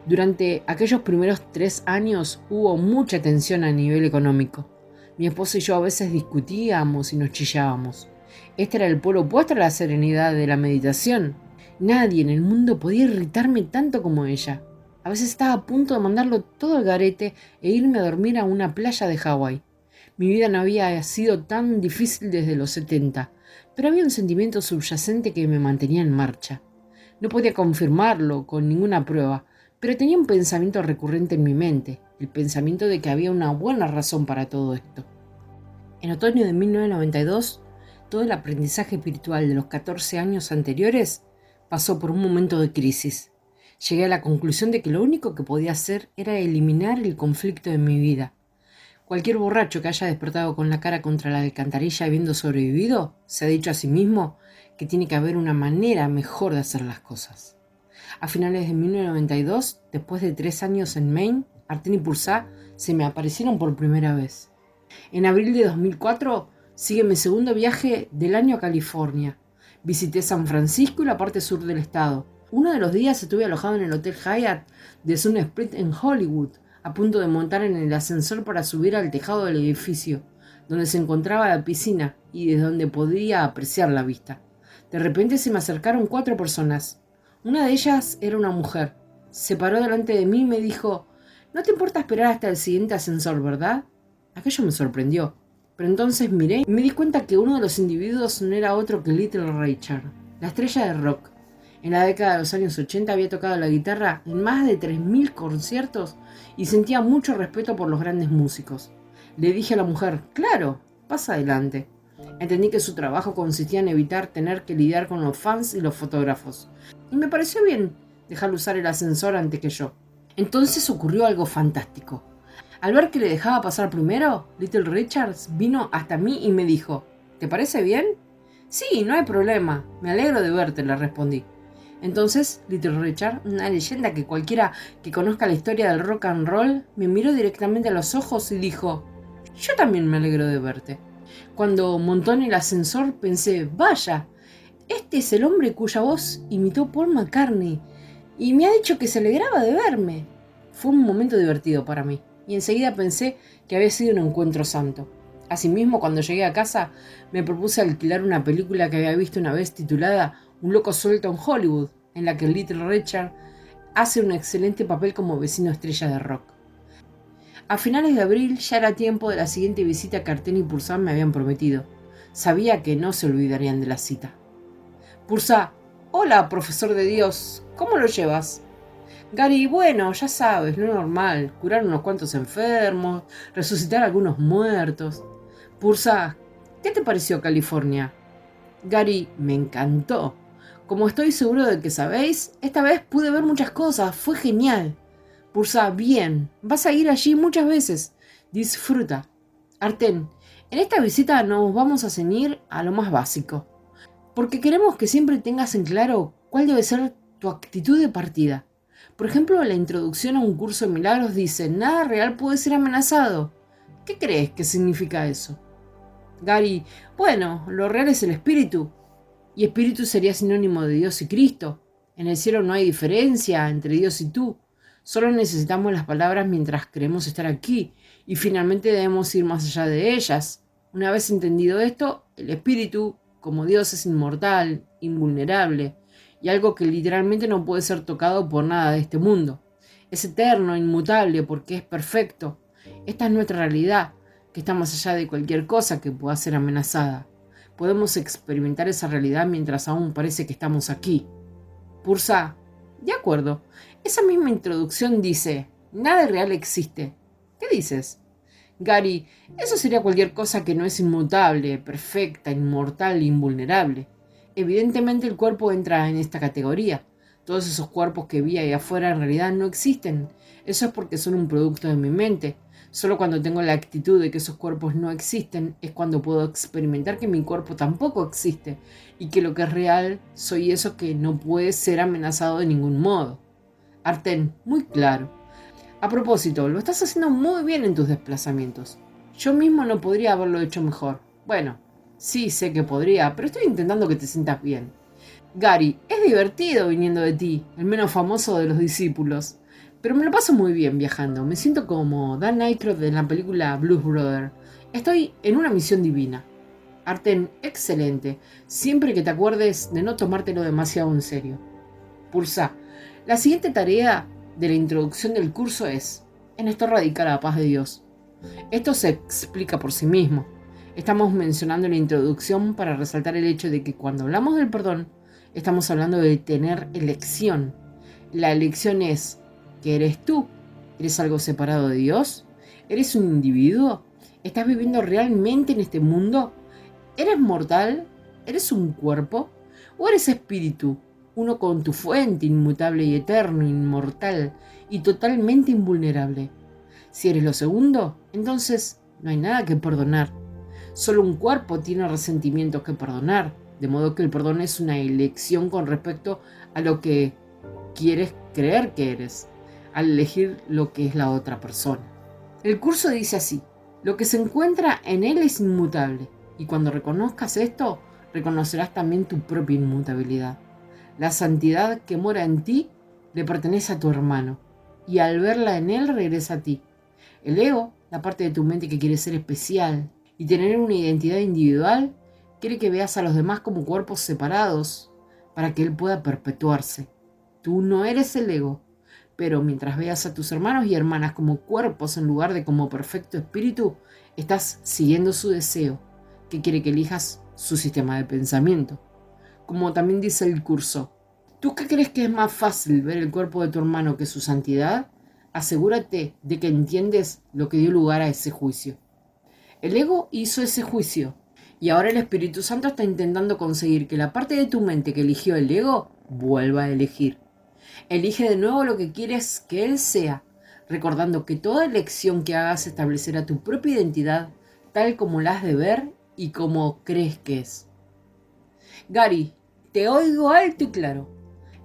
Durante aquellos primeros 3 años hubo mucha tensión a nivel económico. Mi esposo y yo a veces discutíamos y nos chillábamos. Este era el polo opuesto a la serenidad de la meditación. Nadie en el mundo podía irritarme tanto como ella. A veces estaba a punto de mandarlo todo al garete e irme a dormir a una playa de Hawái. Mi vida no había sido tan difícil desde los 70, pero había un sentimiento subyacente que me mantenía en marcha. No podía confirmarlo con ninguna prueba, pero tenía un pensamiento recurrente en mi mente, el pensamiento de que había una buena razón para todo esto. En otoño de 1992, todo el aprendizaje espiritual de los 14 años anteriores pasó por un momento de crisis. Llegué a la conclusión de que lo único que podía hacer era eliminar el conflicto de mi vida. Cualquier borracho que haya despertado con la cara contra la alcantarilla habiendo sobrevivido, se ha dicho a sí mismo que tiene que haber una manera mejor de hacer las cosas. A finales de 1992, después de 3 años en Maine, Arten y Pursá se me aparecieron por primera vez. En abril de 2004 sigue mi segundo viaje del año a California. Visité San Francisco y la parte sur del estado. Uno de los días estuve alojado en el Hotel Hyatt de Sun Springs en Hollywood, a punto de montar en el ascensor para subir al tejado del edificio, donde se encontraba la piscina y desde donde podía apreciar la vista. De repente se me acercaron 4 personas. Una de ellas era una mujer. Se paró delante de mí y me dijo: «No te importa esperar hasta el siguiente ascensor, ¿verdad?». Aquello me sorprendió, pero entonces miré y me di cuenta que uno de los individuos no era otro que Little Richard, la estrella de rock. En la década de los años 80 había tocado la guitarra en más de 3.000 conciertos y sentía mucho respeto por los grandes músicos. Le dije a la mujer: «Claro, pasa adelante». Entendí que su trabajo consistía en evitar tener que lidiar con los fans y los fotógrafos, y me pareció bien dejarle usar el ascensor antes que yo. Entonces ocurrió algo fantástico. Al ver que le dejaba pasar primero, Little Richard vino hasta mí y me dijo: «¿Te parece bien?». «Sí, no hay problema, me alegro de verte», le respondí. Entonces Little Richard, una leyenda que cualquiera que conozca la historia del rock and roll, me miró directamente a los ojos y dijo: «Yo también me alegro de verte». Cuando montó en el ascensor pensé: «Vaya, este es el hombre cuya voz imitó Paul McCartney y me ha dicho que se alegraba de verme». Fue un momento divertido para mí y enseguida pensé que había sido un encuentro santo. Asimismo, cuando llegué a casa, me propuse alquilar una película que había visto una vez titulada Un loco suelto en Hollywood, en la que Little Richard hace un excelente papel como vecino estrella de rock. A finales de abril ya era tiempo de la siguiente visita que Arten y Pursá me habían prometido. Sabía que no se olvidarían de la cita. Pursá: «Hola, profesor de Dios, ¿cómo lo llevas?». «Gary, bueno, ya sabes, lo normal, curar unos cuantos enfermos, resucitar a algunos muertos». Pursá: «¿Qué te pareció California?». «Gary, me encantó. Como estoy seguro de que sabéis, esta vez pude ver muchas cosas, fue genial». Pursa, bien, vas a ir allí muchas veces. Disfruta. Arten, en esta visita nos vamos a ceñir a lo más básico, porque queremos que siempre tengas en claro cuál debe ser tu actitud de partida. Por ejemplo, la introducción a un curso de milagros dice, nada real puede ser amenazado. ¿Qué crees que significa eso? Gary, bueno, lo real es el espíritu, y espíritu sería sinónimo de Dios y Cristo. En el cielo no hay diferencia entre Dios y tú. Solo necesitamos las palabras mientras creemos estar aquí, y finalmente debemos ir más allá de ellas. Una vez entendido esto, el espíritu, como Dios, es inmortal, invulnerable, y algo que literalmente no puede ser tocado por nada de este mundo. Es eterno, inmutable, porque es perfecto. Esta es nuestra realidad, que está más allá de cualquier cosa que pueda ser amenazada. Podemos experimentar esa realidad mientras aún parece que estamos aquí. Pursa, de acuerdo. Esa misma introducción dice, nada real existe. ¿Qué dices? Gary, eso sería cualquier cosa que no es inmutable, perfecta, inmortal, invulnerable. Evidentemente el cuerpo entra en esta categoría. Todos esos cuerpos que vi ahí afuera en realidad no existen. Eso es porque son un producto de mi mente. Solo cuando tengo la actitud de que esos cuerpos no existen es cuando puedo experimentar que mi cuerpo tampoco existe y que lo que es real soy eso que no puede ser amenazado de ningún modo. Arten, muy claro. A propósito, lo estás haciendo muy bien en tus desplazamientos. Yo mismo no podría haberlo hecho mejor. Bueno, sí sé que podría, pero estoy intentando que te sientas bien. Gary, es divertido viniendo de ti, el menos famoso de los discípulos. Pero me lo paso muy bien viajando. Me siento como Dan Aykroyd en la película Blues Brother. Estoy en una misión divina. Arten, excelente. Siempre que te acuerdes de no tomártelo demasiado en serio. Pulsa. La siguiente tarea de la introducción del curso es: en esto radica la paz de Dios. Esto se explica por sí mismo. Estamos mencionando la introducción para resaltar el hecho de que cuando hablamos del perdón, estamos hablando de tener elección. La elección es: ¿qué eres tú? ¿Eres algo separado de Dios? ¿Eres un individuo? ¿Estás viviendo realmente en este mundo? ¿Eres mortal? ¿Eres un cuerpo? ¿O eres espíritu? Uno con tu fuente, inmutable y eterno, inmortal y totalmente invulnerable. Si eres lo segundo, entonces no hay nada que perdonar. Solo un cuerpo tiene resentimientos que perdonar, de modo que el perdón es una elección con respecto a lo que quieres creer que eres, al elegir lo que es la otra persona. El curso dice así: lo que se encuentra en él es inmutable, y cuando reconozcas esto, reconocerás también tu propia inmutabilidad. La santidad que mora en ti le pertenece a tu hermano, y al verla en él regresa a ti. El ego, la parte de tu mente que quiere ser especial y tener una identidad individual, quiere que veas a los demás como cuerpos separados para que él pueda perpetuarse. Tú no eres el ego, pero mientras veas a tus hermanos y hermanas como cuerpos en lugar de como perfecto espíritu, estás siguiendo su deseo, que quiere que elijas su sistema de pensamiento. Como también dice el curso, ¿tú qué crees que es más fácil ver el cuerpo de tu hermano que su santidad? Asegúrate de que entiendes lo que dio lugar a ese juicio. El ego hizo ese juicio, y ahora el Espíritu Santo está intentando conseguir que la parte de tu mente que eligió el ego vuelva a elegir. Elige de nuevo lo que quieres que él sea, recordando que toda elección que hagas establecerá tu propia identidad tal como la has de ver y como crees que es. Gary, te oigo alto y claro,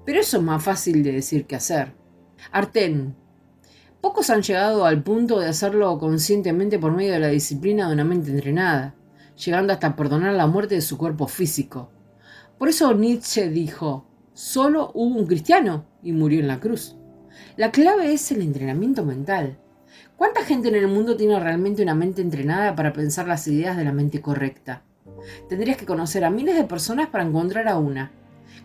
pero eso es más fácil de decir que hacer. Arten, pocos han llegado al punto de hacerlo conscientemente por medio de la disciplina de una mente entrenada, llegando hasta perdonar la muerte de su cuerpo físico. Por eso Nietzsche dijo: solo hubo un cristiano y murió en la cruz. La clave es el entrenamiento mental. ¿Cuánta gente en el mundo tiene realmente una mente entrenada para pensar las ideas de la mente correcta? Tendrías que conocer a miles de personas para encontrar a una.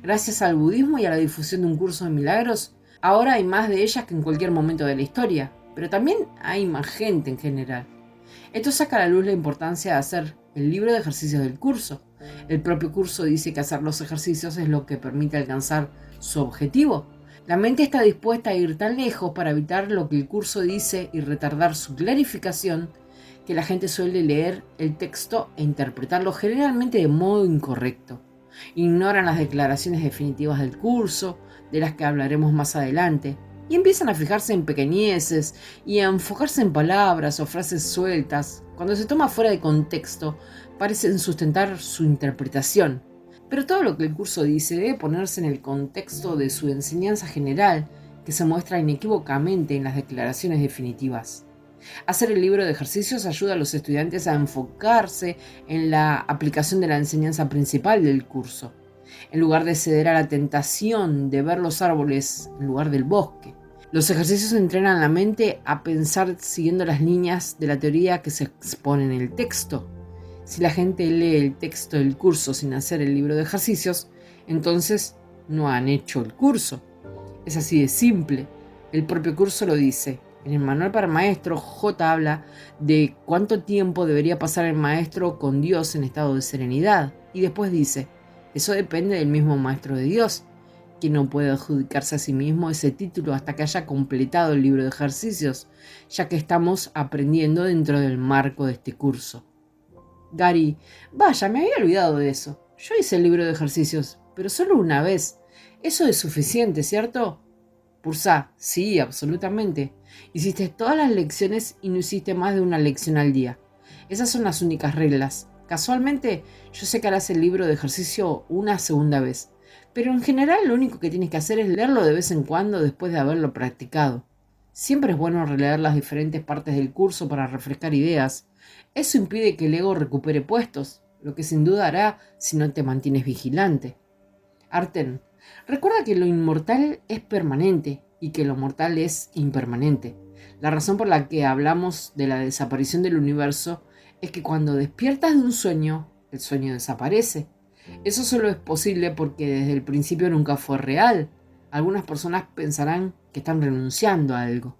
Gracias al budismo y a la difusión de un curso de milagros, ahora hay más de ellas que en cualquier momento de la historia, pero también hay más gente en general. Esto saca a la luz la importancia de hacer el libro de ejercicios del curso. El propio curso dice que hacer los ejercicios es lo que permite alcanzar su objetivo. La mente está dispuesta a ir tan lejos para evitar lo que el curso dice y retardar su clarificación, que la gente suele leer el texto e interpretarlo generalmente de modo incorrecto. Ignoran las declaraciones definitivas del curso, de las que hablaremos más adelante. y empiezan a fijarse en pequeñeces y a enfocarse en palabras o frases sueltas. Cuando se toma fuera de contexto, parecen sustentar su interpretación. Pero todo lo que el curso dice debe ponerse en el contexto de su enseñanza general, que se muestra inequívocamente en las declaraciones definitivas. Hacer el libro de ejercicios ayuda a los estudiantes a enfocarse en la aplicación de la enseñanza principal del curso, en lugar de ceder a la tentación de ver los árboles en lugar del bosque. Los ejercicios entrenan la mente a pensar siguiendo las líneas de la teoría que se expone en el texto. Si la gente lee el texto del curso sin hacer el libro de ejercicios, entonces no han hecho el curso. Es así de simple. El propio curso lo dice. En el manual para maestro, J habla de cuánto tiempo debería pasar el maestro con Dios en estado de serenidad. Y después dice, eso depende del mismo maestro de Dios, que no puede adjudicarse a sí mismo ese título hasta que haya completado el libro de ejercicios, ya que estamos aprendiendo dentro del marco de este curso. Gary, vaya, me había olvidado de eso. Yo hice el libro de ejercicios, pero solo una vez. Eso es suficiente, ¿cierto? Pursa, sí, absolutamente. Hiciste todas las lecciones y no hiciste más de una lección al día. Esas son las únicas reglas. Casualmente, yo sé que harás el libro de ejercicio una segunda vez, pero en general lo único que tienes que hacer es leerlo de vez en cuando después de haberlo practicado. Siempre es bueno releer las diferentes partes del curso para refrescar ideas. Eso impide que el ego recupere puestos, lo que sin duda hará si no te mantienes vigilante. Arten, recuerda que lo inmortal es permanente y que lo mortal es impermanente. La razón por la que hablamos de la desaparición del universo es que cuando despiertas de un sueño, el sueño desaparece. Eso solo es posible porque desde el principio nunca fue real. Algunas personas pensarán que están renunciando a algo.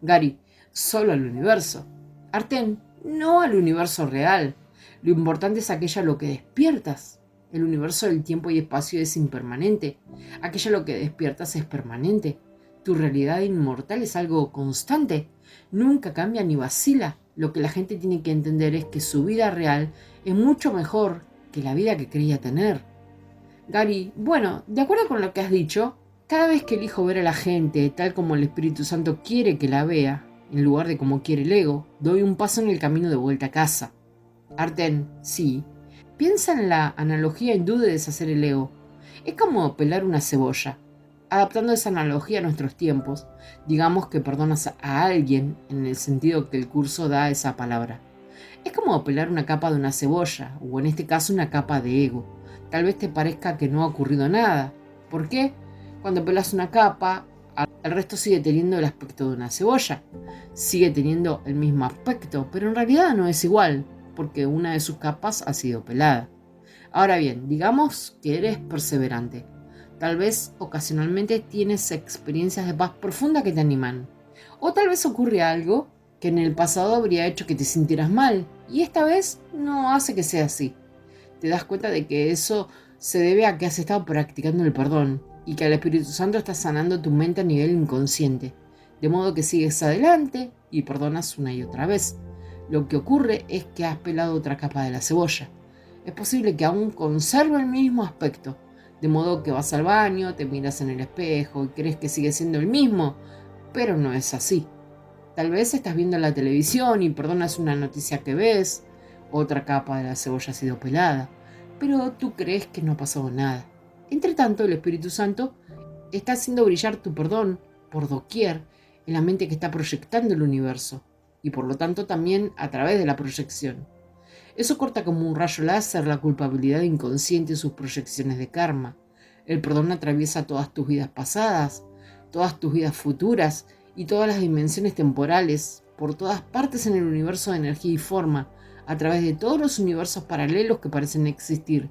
Gary, solo al universo. Arten, no al universo real. Lo importante es aquello a lo que despiertas. El universo del tiempo y espacio es impermanente. Aquello a lo que despiertas es permanente. Tu realidad inmortal es algo constante. Nunca cambia ni vacila. Lo que la gente tiene que entender es que su vida real es mucho mejor que la vida que creía tener. Gary, bueno, de acuerdo con lo que has dicho, cada vez que elijo ver a la gente tal como el Espíritu Santo quiere que la vea, en lugar de como quiere el ego, doy un paso en el camino de vuelta a casa. Arten, sí. Piensa en la analogía hindú de deshacer el ego. Es como pelar una cebolla. Adaptando esa analogía a nuestros tiempos, digamos que perdonas a alguien en el sentido que el curso da a esa palabra. Es como pelar una capa de una cebolla, o en este caso una capa de ego. Tal vez te parezca que no ha ocurrido nada. ¿Por qué? Cuando pelas una capa, el resto sigue teniendo el aspecto de una cebolla. Sigue teniendo el mismo aspecto, pero en realidad no es igual, porque una de sus capas ha sido pelada. Ahora bien, digamos que eres perseverante. Tal vez ocasionalmente tienes experiencias de paz profunda que te animan. O tal vez ocurre algo que en el pasado habría hecho que te sintieras mal, y esta vez no hace que sea así. Te das cuenta de que eso se debe a que has estado practicando el perdón, y que el Espíritu Santo está sanando tu mente a nivel inconsciente, de modo que sigues adelante y perdonas una y otra vez. Lo que ocurre es que has pelado otra capa de la cebolla. Es posible que aún conserve el mismo aspecto, de modo que vas al baño, te miras en el espejo y crees que sigue siendo el mismo, pero no es así. Tal vez estás viendo la televisión y perdonas una noticia que ves, otra capa de la cebolla ha sido pelada, pero tú crees que no ha pasado nada. Entre tanto, el Espíritu Santo está haciendo brillar tu perdón por doquier en la mente que está proyectando el universo, y por lo tanto también a través de la proyección. Eso corta como un rayo láser la culpabilidad inconsciente y sus proyecciones de karma. El perdón atraviesa todas tus vidas pasadas, todas tus vidas futuras y todas las dimensiones temporales, por todas partes en el universo de energía y forma, a través de todos los universos paralelos que parecen existir.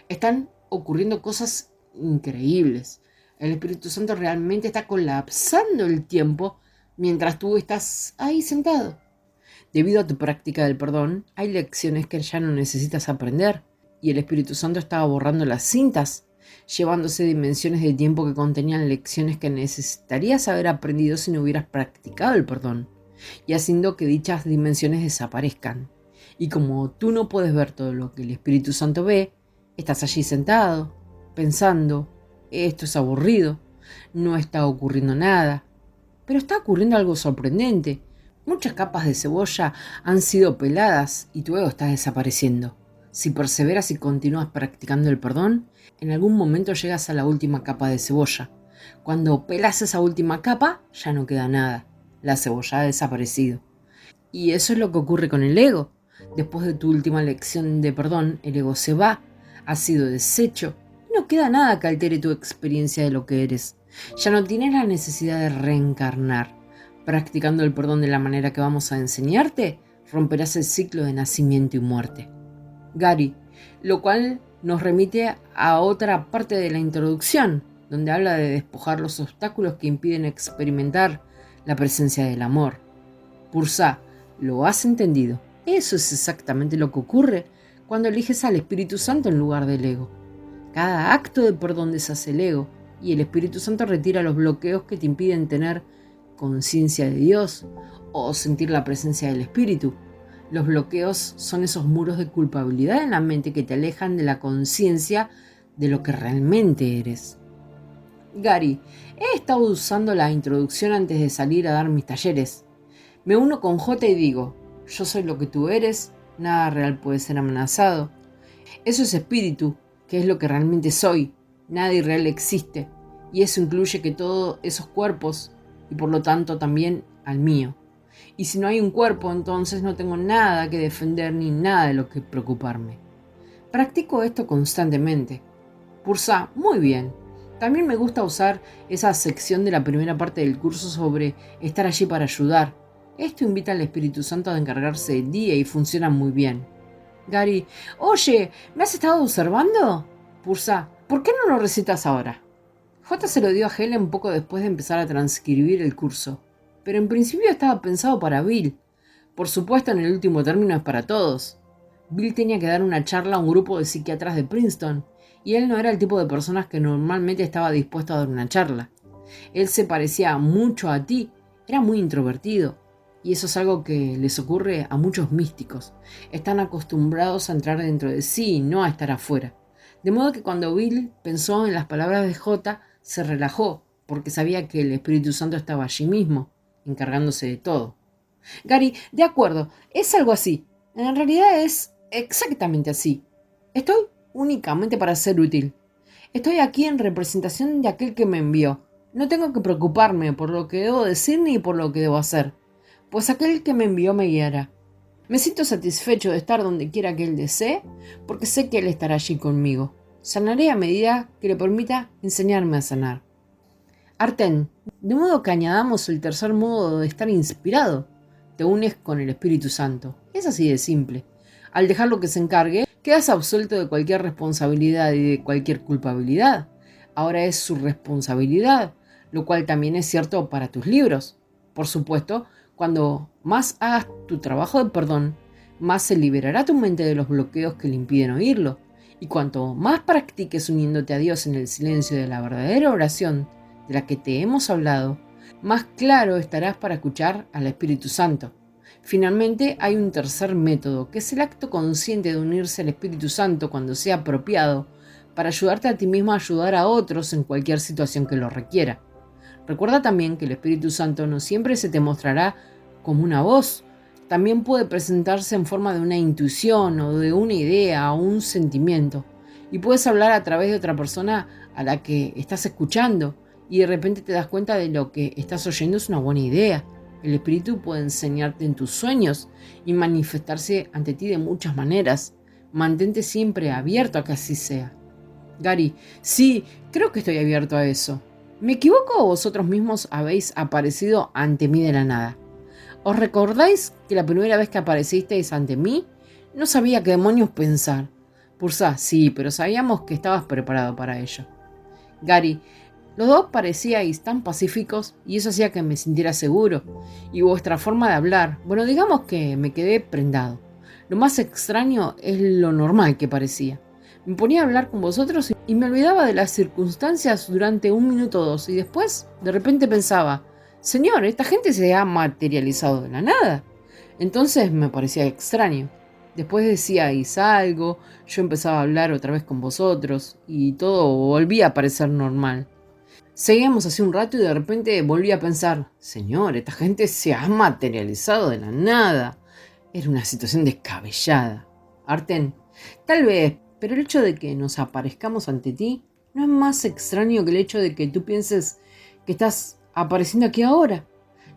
Están ocurriendo cosas increíbles. El Espíritu Santo realmente está colapsando el tiempo mientras tú estás ahí sentado. Debido a tu práctica del perdón, hay lecciones que ya no necesitas aprender, y el Espíritu Santo estaba borrando las cintas, llevándose dimensiones de tiempo que contenían lecciones que necesitarías haber aprendido si no hubieras practicado el perdón, y haciendo que dichas dimensiones desaparezcan. Y como tú no puedes ver todo lo que el Espíritu Santo ve, estás allí sentado, pensando, esto es aburrido, no está ocurriendo nada, Pero está ocurriendo algo sorprendente. Muchas capas de cebolla han sido peladas y tu ego está desapareciendo. Si perseveras y continúas practicando el perdón, en algún momento llegas a la última capa de cebolla. Cuando pelas esa última capa, ya no queda nada. La cebolla ha desaparecido. Y eso es lo que ocurre con el ego. Después de tu última lección de perdón, el ego se va, ha sido deshecho y no queda nada que altere tu experiencia de lo que eres. Ya no tienes la necesidad de reencarnar. Practicando el perdón de la manera que vamos a enseñarte, romperás el ciclo de nacimiento y muerte. Gary, lo cual nos remite a otra parte de la introducción, donde habla de despojar los obstáculos que impiden experimentar la presencia del amor. Pursa, ¿lo has entendido? Eso es exactamente lo que ocurre cuando eliges al Espíritu Santo en lugar del ego. Cada acto de perdón deshace el ego y el Espíritu Santo retira los bloqueos que te impiden tener conciencia de Dios o sentir la presencia del Espíritu. Los bloqueos son esos muros de culpabilidad en la mente que te alejan de la conciencia de lo que realmente eres. Gary, he estado usando la introducción antes de salir a dar mis talleres. Me uno con J y digo, yo soy lo que tú eres, nada real puede ser amenazado. Eso es espíritu, que es lo que realmente soy, nada irreal existe, y eso incluye que todos esos cuerpos, y por lo tanto también al mío. Y si no hay un cuerpo, entonces no tengo nada que defender ni nada de lo que preocuparme. Practico esto constantemente. Pursa, muy bien. También me gusta usar esa sección de la primera parte del curso sobre estar allí para ayudar. Esto invita al Espíritu Santo a encargarse del día y funciona muy bien. Gary, oye, ¿me has estado observando? Pursa, ¿por qué no lo recitas ahora? J se lo dio a Helen poco después de empezar a transcribir el curso, pero en principio estaba pensado para Bill. Por supuesto, en el último término es para todos. Bill tenía que dar una charla a un grupo de psiquiatras de Princeton, y él no era el tipo de personas que normalmente estaba dispuesto a dar una charla. Él se parecía mucho a ti, era muy introvertido, y eso es algo que les ocurre a muchos místicos. Están acostumbrados a entrar dentro de sí y no a estar afuera. De modo que cuando Bill pensó en las palabras de J, se relajó, porque sabía que el Espíritu Santo estaba allí mismo, encargándose de todo. Gary, de acuerdo, es algo así. En realidad es exactamente así. Estoy únicamente para ser útil. Estoy aquí en representación de aquel que me envió. No tengo que preocuparme por lo que debo decir ni por lo que debo hacer, pues aquel que me envió me guiará. Me siento satisfecho de estar donde quiera que él desee, porque sé que él estará allí conmigo. Sanaré a medida que le permita enseñarme a sanar. Arten, de modo que añadamos el tercer modo de estar inspirado. Te unes con el Espíritu Santo. Es así de simple. Al dejarlo que se encargue, quedas absuelto de cualquier responsabilidad y de cualquier culpabilidad. Ahora es su responsabilidad, lo cual también es cierto para tus libros. Por supuesto, cuando más hagas tu trabajo de perdón, más se liberará tu mente de los bloqueos que le impiden oírlo. Y cuanto más practiques uniéndote a Dios en el silencio de la verdadera oración de la que te hemos hablado, más claro estarás para escuchar al Espíritu Santo. Finalmente, hay un tercer método, que es el acto consciente de unirse al Espíritu Santo cuando sea apropiado, para ayudarte a ti mismo a ayudar a otros en cualquier situación que lo requiera. Recuerda también que el Espíritu Santo no siempre se te mostrará como una voz. También puede presentarse en forma de una intuición o de una idea o un sentimiento. Y puedes hablar a través de otra persona a la que estás escuchando y de repente te das cuenta de lo que estás oyendo es una buena idea. El Espíritu puede enseñarte en tus sueños y manifestarse ante ti de muchas maneras. Mantente siempre abierto a que así sea. Gary, sí, creo que estoy abierto a eso. ¿Me equivoco o vosotros mismos habéis aparecido ante mí de la nada? ¿Os recordáis que la primera vez que aparecisteis ante mí? No sabía qué demonios pensar. Pursa, sí, pero sabíamos que estabas preparado para ello. Gary, los dos parecíais tan pacíficos y eso hacía que me sintiera seguro. Y vuestra forma de hablar, bueno, digamos que me quedé prendado. Lo más extraño es lo normal que parecía. Me ponía a hablar con vosotros y me olvidaba de las circunstancias durante 1 minuto o 2 y después de repente pensaba, Señor, esta gente se ha materializado de la nada. Entonces me parecía extraño. Después decíais algo, yo empezaba a hablar otra vez con vosotros y todo volvía a parecer normal. Seguíamos hace un rato y de repente volví a pensar, señor, esta gente se ha materializado de la nada. Era una situación descabellada. Arten, tal vez, pero el hecho de que nos aparezcamos ante ti no es más extraño que el hecho de que tú pienses que estás apareciendo aquí ahora.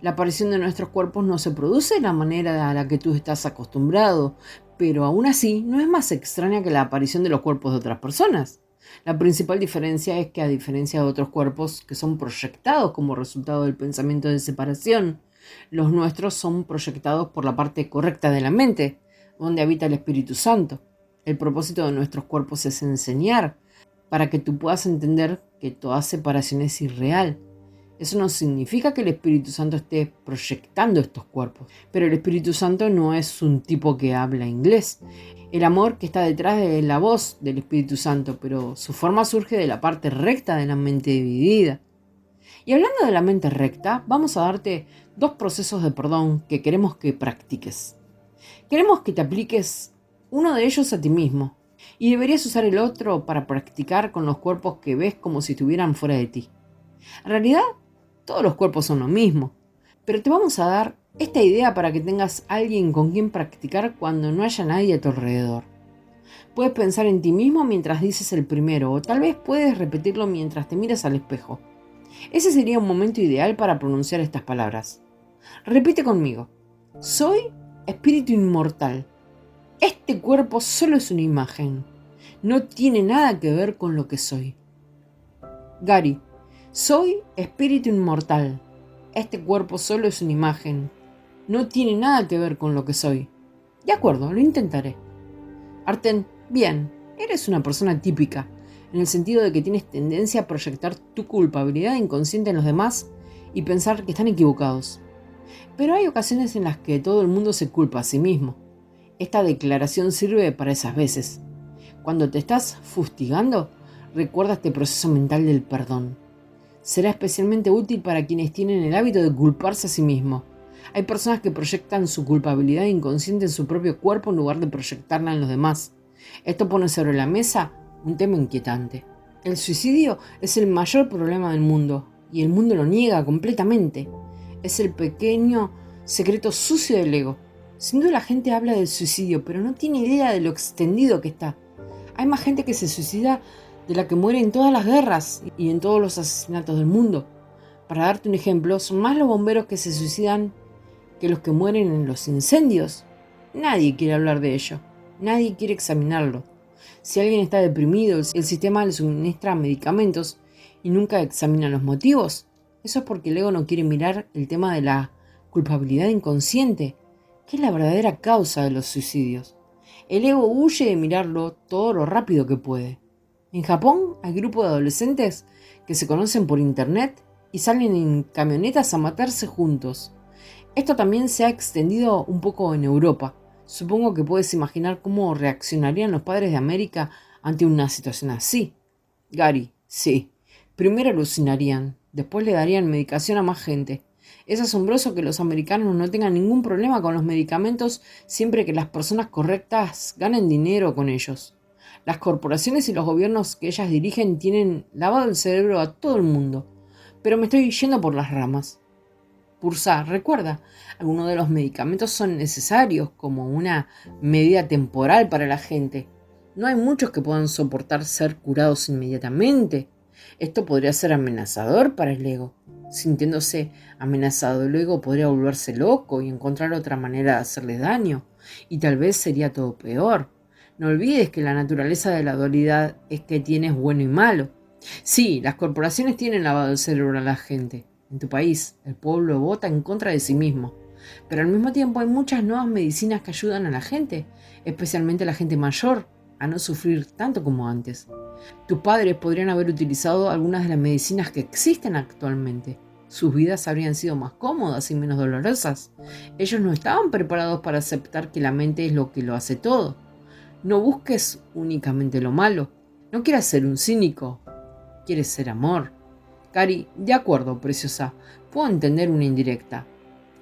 La aparición de nuestros cuerpos no se produce de la manera a la que tú estás acostumbrado, pero aún así no es más extraña que la aparición de los cuerpos de otras personas. La principal diferencia es que, a diferencia de otros cuerpos que son proyectados como resultado del pensamiento de separación, los nuestros son proyectados por la parte correcta de la mente, donde habita el Espíritu Santo. El propósito de nuestros cuerpos es enseñar, para que tú puedas entender que toda separación es irreal. Eso no significa que el Espíritu Santo esté proyectando estos cuerpos, pero el Espíritu Santo no es un tipo que habla inglés. El amor que está detrás de la voz del Espíritu Santo, pero su forma surge de la parte recta de la mente dividida. Y hablando de la mente recta, vamos a darte 2 procesos de perdón que queremos que practiques. Queremos que te apliques uno de ellos a ti mismo, y deberías usar el otro para practicar con los cuerpos que ves como si estuvieran fuera de ti. En realidad, todos los cuerpos son lo mismo, pero te vamos a dar esta idea para que tengas alguien con quien practicar cuando no haya nadie a tu alrededor. Puedes pensar en ti mismo mientras dices el primero, o tal vez puedes repetirlo mientras te miras al espejo. Ese sería un momento ideal para pronunciar estas palabras. Repite conmigo. Soy espíritu inmortal. Este cuerpo solo es una imagen. No tiene nada que ver con lo que soy. Gary. Soy espíritu inmortal. Este cuerpo solo es una imagen. No tiene nada que ver con lo que soy. De acuerdo, lo intentaré. Arten, bien, eres una persona típica, en el sentido de que tienes tendencia a proyectar tu culpabilidad inconsciente en los demás y pensar que están equivocados. Pero hay ocasiones en las que todo el mundo se culpa a sí mismo. Esta declaración sirve para esas veces. Cuando te estás fustigando, recuerda este proceso mental del perdón. Será especialmente útil para quienes tienen el hábito de culparse a sí mismo. Hay personas que proyectan su culpabilidad inconsciente en su propio cuerpo en lugar de proyectarla en los demás. Esto pone sobre la mesa un tema inquietante. El suicidio es el mayor problema del mundo, y el mundo lo niega completamente. Es el pequeño secreto sucio del ego. Sin duda la gente habla del suicidio, pero no tiene idea de lo extendido que está. Hay más gente que se suicida de la que muere en todas las guerras y en todos los asesinatos del mundo. Para darte un ejemplo, son más los bomberos que se suicidan que los que mueren en los incendios. Nadie quiere hablar de ello. Nadie quiere examinarlo. Si alguien está deprimido, el sistema le suministra medicamentos y nunca examina los motivos. Eso es porque el ego no quiere mirar el tema de la culpabilidad inconsciente, que es la verdadera causa de los suicidios. El ego huye de mirarlo todo lo rápido que puede. En Japón hay grupos de adolescentes que se conocen por internet y salen en camionetas a matarse juntos. Esto también se ha extendido un poco en Europa. Supongo que puedes imaginar cómo reaccionarían los padres de América ante una situación así. Gary, sí. Primero alucinarían, después le darían medicación a más gente. Es asombroso que los americanos no tengan ningún problema con los medicamentos siempre que las personas correctas ganen dinero con ellos. Las corporaciones y los gobiernos que ellas dirigen tienen lavado el cerebro a todo el mundo. Pero me estoy yendo por las ramas. Pursa, recuerda, algunos de los medicamentos son necesarios como una medida temporal para la gente. No hay muchos que puedan soportar ser curados inmediatamente. Esto podría ser amenazador para el ego. Sintiéndose amenazado, el ego podría volverse loco y encontrar otra manera de hacerle daño. Y tal vez sería todo peor. No olvides que la naturaleza de la dualidad es que tienes bueno y malo. Sí, las corporaciones tienen lavado el cerebro a la gente. En tu país, el pueblo vota en contra de sí mismo. Pero al mismo tiempo hay muchas nuevas medicinas que ayudan a la gente, especialmente a la gente mayor, a no sufrir tanto como antes. Tus padres podrían haber utilizado algunas de las medicinas que existen actualmente. Sus vidas habrían sido más cómodas y menos dolorosas. Ellos no estaban preparados para aceptar que la mente es lo que lo hace todo. No busques únicamente lo malo. No quieras ser un cínico. Quieres ser amor. Cari, de acuerdo, preciosa. Puedo entender una indirecta.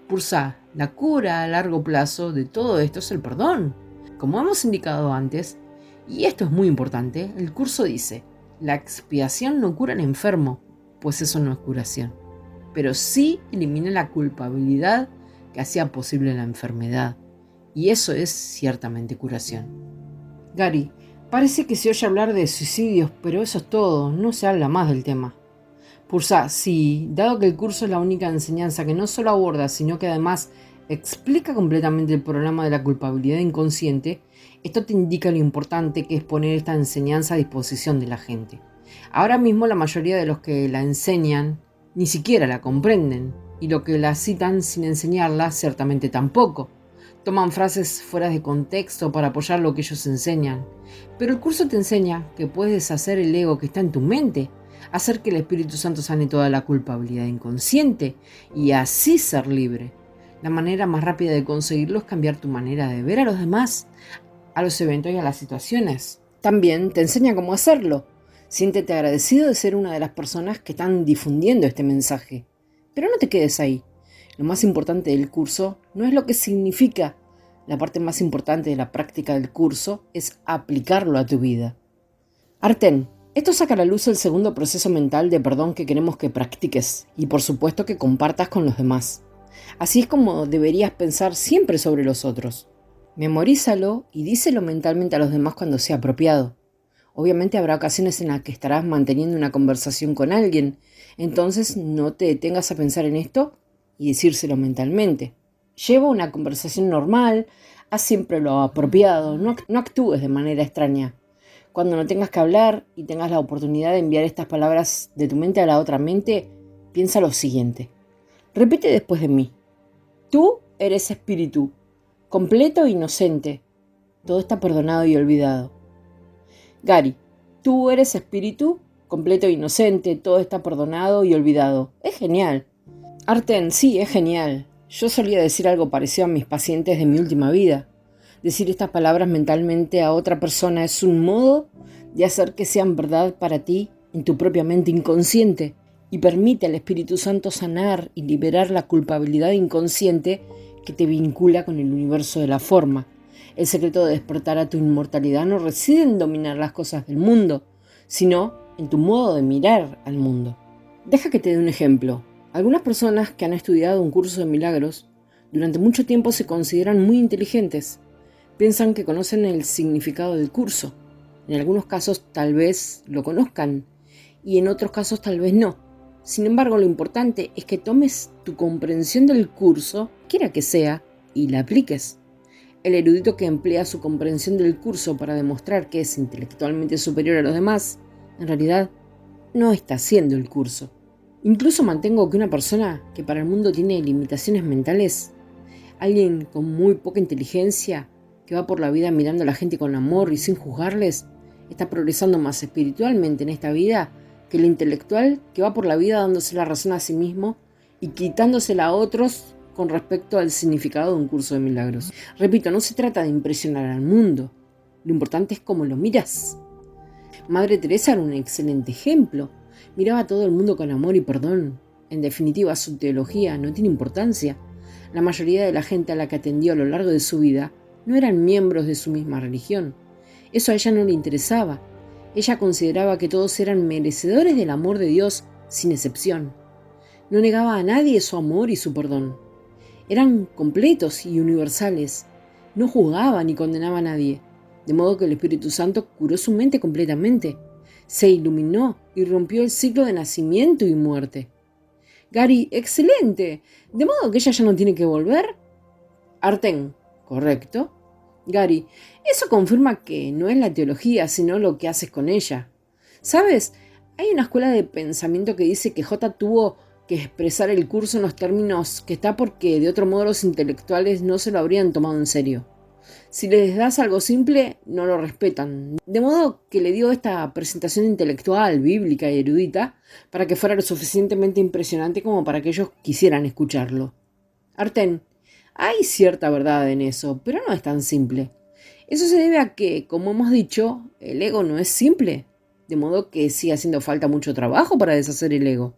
Pursa, la cura a largo plazo de todo esto es el perdón. Como hemos indicado antes, y esto es muy importante, el curso dice, la expiación no cura al enfermo, pues eso no es curación. Pero sí elimina la culpabilidad que hacía posible la enfermedad. Y eso es ciertamente curación. Gary, parece que se oye hablar de suicidios, pero eso es todo, no se habla más del tema. Pursa, sí, dado que el curso es la única enseñanza que no solo aborda, sino que además explica completamente el problema de la culpabilidad inconsciente, esto te indica lo importante que es poner esta enseñanza a disposición de la gente. Ahora mismo la mayoría de los que la enseñan ni siquiera la comprenden, y los que la citan sin enseñarla ciertamente tampoco. Toman frases fuera de contexto para apoyar lo que ellos enseñan. Pero el curso te enseña que puedes deshacer el ego que está en tu mente, hacer que el Espíritu Santo sane toda la culpabilidad inconsciente y así ser libre. La manera más rápida de conseguirlo es cambiar tu manera de ver a los demás, a los eventos y a las situaciones. También te enseña cómo hacerlo. Siéntete agradecido de ser una de las personas que están difundiendo este mensaje. Pero no te quedes ahí. Lo más importante del curso no es lo que significa. La parte más importante de la práctica del curso es aplicarlo a tu vida. Arten, esto saca a la luz el segundo proceso mental de perdón que queremos que practiques y por supuesto que compartas con los demás. Así es como deberías pensar siempre sobre los otros. Memorízalo y díselo mentalmente a los demás cuando sea apropiado. Obviamente habrá ocasiones en las que estarás manteniendo una conversación con alguien, entonces no te detengas a pensar en esto y decírselo mentalmente. Lleva una conversación normal, haz siempre lo apropiado, no actúes de manera extraña. Cuando no tengas que hablar y tengas la oportunidad de enviar estas palabras de tu mente a la otra mente, piensa lo siguiente. Repite después de mí. Tú eres espíritu, completo e inocente. Todo está perdonado y olvidado. Gary, tú eres espíritu, completo e inocente. Todo está perdonado y olvidado. Es genial. Arten, sí, es genial. Yo solía decir algo parecido a mis pacientes de mi última vida. Decir estas palabras mentalmente a otra persona es un modo de hacer que sean verdad para ti en tu propia mente inconsciente y permite al Espíritu Santo sanar y liberar la culpabilidad inconsciente que te vincula con el universo de la forma. El secreto de despertar a tu inmortalidad no reside en dominar las cosas del mundo, sino en tu modo de mirar al mundo. Deja que te dé un ejemplo. Algunas personas que han estudiado un curso de milagros durante mucho tiempo se consideran muy inteligentes. Piensan que conocen el significado del curso. En algunos casos tal vez lo conozcan y en otros casos tal vez no. Sin embargo, lo importante es que tomes tu comprensión del curso, quiera que sea, y la apliques. El erudito que emplea su comprensión del curso para demostrar que es intelectualmente superior a los demás, en realidad no está haciendo el curso. Incluso mantengo que una persona que para el mundo tiene limitaciones mentales, alguien con muy poca inteligencia, que va por la vida mirando a la gente con amor y sin juzgarles, está progresando más espiritualmente en esta vida que el intelectual que va por la vida dándose la razón a sí mismo y quitándosela a otros con respecto al significado de un curso de milagros. Repito, no se trata de impresionar al mundo, lo importante es cómo lo miras. Madre Teresa era un excelente ejemplo, miraba a todo el mundo con amor y perdón. En definitiva, su teología no tiene importancia. La mayoría de la gente a la que atendió a lo largo de su vida no eran miembros de su misma religión. Eso a ella no le interesaba. Ella consideraba que todos eran merecedores del amor de Dios, sin excepción. No negaba a nadie su amor y su perdón. Eran completos y universales. No juzgaba ni condenaba a nadie. De modo que el Espíritu Santo curó su mente completamente. Se iluminó y rompió el ciclo de nacimiento y muerte. Gary, excelente. ¿De modo que ella ya no tiene que volver? Arten, correcto. Gary, eso confirma que no es la teología, sino lo que haces con ella. ¿Sabes? Hay una escuela de pensamiento que dice que J tuvo que expresar el curso en los términos que está porque de otro modo los intelectuales no se lo habrían tomado en serio. Si les das algo simple, no lo respetan. De modo que le dio esta presentación intelectual, bíblica y erudita para que fuera lo suficientemente impresionante como para que ellos quisieran escucharlo. Arten, hay cierta verdad en eso, pero no es tan simple. Eso se debe a que, como hemos dicho, el ego no es simple, de modo que sigue haciendo falta mucho trabajo para deshacer el ego.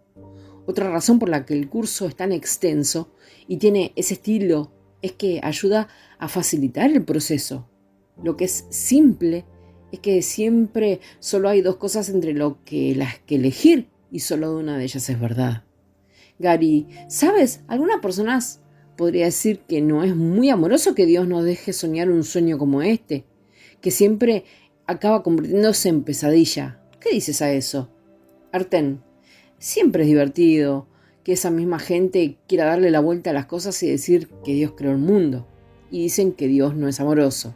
Otra razón por la que el curso es tan extenso y tiene ese estilo es que ayuda a facilitar el proceso. Lo que es simple es que siempre solo hay dos cosas entre las que elegir, y solo de una de ellas es verdad. Gary, ¿sabes? Algunas personas podría decir que no es muy amoroso que Dios nos deje soñar un sueño como este, que siempre acaba convirtiéndose en pesadilla. ¿Qué dices a eso? Arten, siempre es divertido que esa misma gente quiera darle la vuelta a las cosas y decir que Dios creó el mundo. Y dicen que Dios no es amoroso.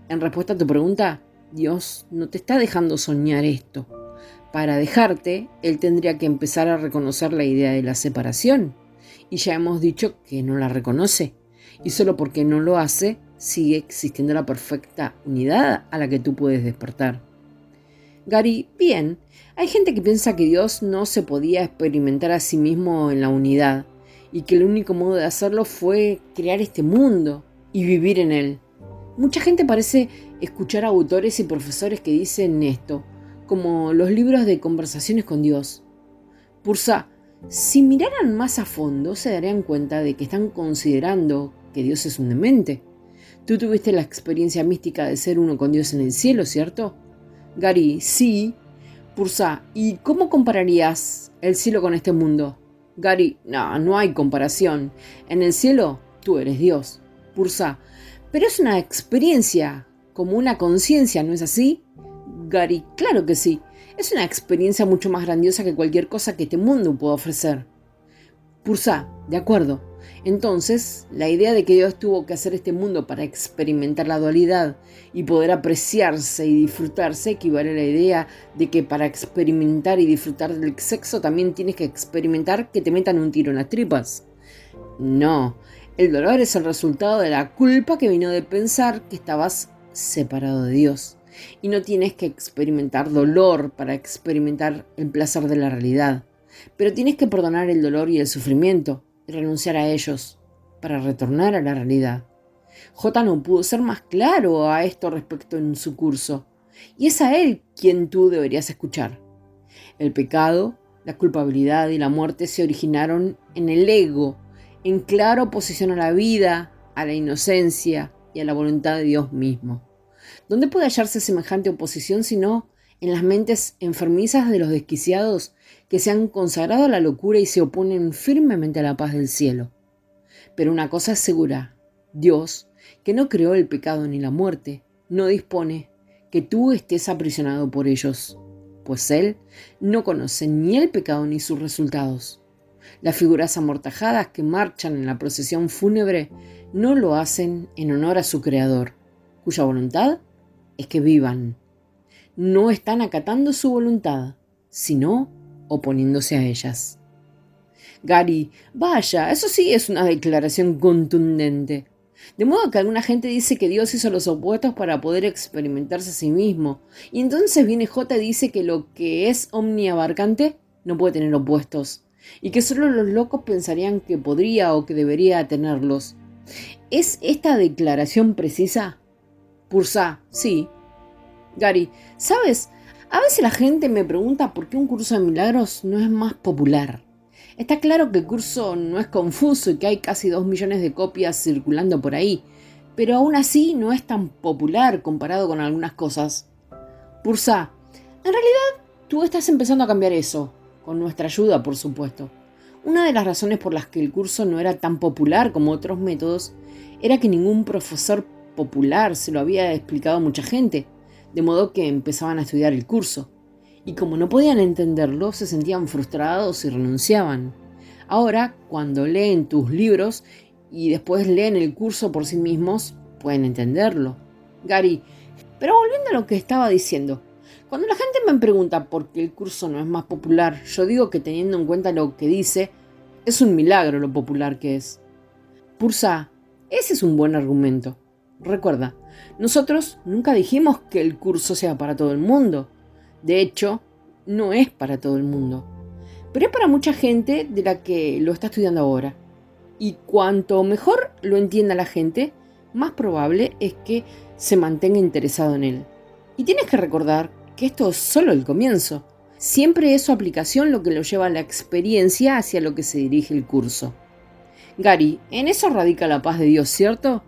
En respuesta a tu pregunta, Dios no te está dejando soñar esto. Para dejarte, Él tendría que empezar a reconocer la idea de la separación. Y ya hemos dicho que no la reconoce. Y solo porque no lo hace, sigue existiendo la perfecta unidad a la que tú puedes despertar. Gary, bien, hay gente que piensa que Dios no se podía experimentar a sí mismo en la unidad y que el único modo de hacerlo fue crear este mundo y vivir en él. Mucha gente parece escuchar a autores y profesores que dicen esto, como los libros de conversaciones con Dios. Pursa, si miraran más a fondo se darían cuenta de que están considerando que Dios es un demente. Tú tuviste la experiencia mística de ser uno con Dios en el cielo, ¿cierto? Gary, sí. Pursa, ¿y cómo compararías el cielo con este mundo? Gary, no hay comparación. En el cielo, tú eres Dios. Pursa, pero es una experiencia, como una conciencia, ¿no es así? Gary, claro que sí. Es una experiencia mucho más grandiosa que cualquier cosa que este mundo pueda ofrecer. Pursa, de acuerdo. Entonces, la idea de que Dios tuvo que hacer este mundo para experimentar la dualidad y poder apreciarse y disfrutarse equivale a la idea de que para experimentar y disfrutar del sexo también tienes que experimentar que te metan un tiro en las tripas. No, el dolor es el resultado de la culpa que vino de pensar que estabas separado de Dios. Y no tienes que experimentar dolor para experimentar el placer de la realidad. Pero tienes que perdonar el dolor y el sufrimiento y renunciar a ellos para retornar a la realidad. J no pudo ser más claro a esto respecto en su curso, y es a él quien tú deberías escuchar. El pecado, la culpabilidad y la muerte se originaron en el ego, en clara oposición a la vida, a la inocencia y a la voluntad de Dios mismo. ¿Dónde puede hallarse semejante oposición sino en las mentes enfermizas de los desquiciados que se han consagrado a la locura y se oponen firmemente a la paz del cielo? Pero una cosa es segura, Dios, que no creó el pecado ni la muerte, no dispone que tú estés aprisionado por ellos, pues Él no conoce ni el pecado ni sus resultados. Las figuras amortajadas que marchan en la procesión fúnebre no lo hacen en honor a su Creador, cuya voluntad es que vivan. No están acatando su voluntad, sino oponiéndose a ellas. Gary, vaya, eso sí es una declaración contundente. De modo que alguna gente dice que Dios hizo los opuestos para poder experimentarse a sí mismo. Y entonces viene J y dice que lo que es omniabarcante no puede tener opuestos. Y que solo los locos pensarían que podría o que debería tenerlos. ¿Es esta declaración precisa? Pursa, sí. Gary, ¿sabes? A veces la gente me pregunta por qué un curso de milagros no es más popular. Está claro que el curso no es confuso y que hay casi 2 millones de copias circulando por ahí, pero aún así no es tan popular comparado con algunas cosas. Pursa, en realidad tú estás empezando a cambiar eso, con nuestra ayuda, por supuesto. Una de las razones por las que el curso no era tan popular como otros métodos era que ningún profesor popular se lo había explicado a mucha gente, de modo que empezaban a estudiar el curso. Y como no podían entenderlo, se sentían frustrados y renunciaban. Ahora, cuando leen tus libros y después leen el curso por sí mismos, pueden entenderlo. Gary, pero volviendo a lo que estaba diciendo, cuando la gente me pregunta por qué el curso no es más popular, yo digo que teniendo en cuenta lo que dice, es un milagro lo popular que es. Pursa, ese es un buen argumento. Recuerda, nosotros nunca dijimos que el curso sea para todo el mundo. De hecho, no es para todo el mundo. Pero es para mucha gente de la que lo está estudiando ahora. Y cuanto mejor lo entienda la gente, más probable es que se mantenga interesado en él. Y tienes que recordar que esto es solo el comienzo. Siempre es su aplicación lo que lo lleva a la experiencia hacia lo que se dirige el curso. Gary, en eso radica la paz de Dios, ¿cierto?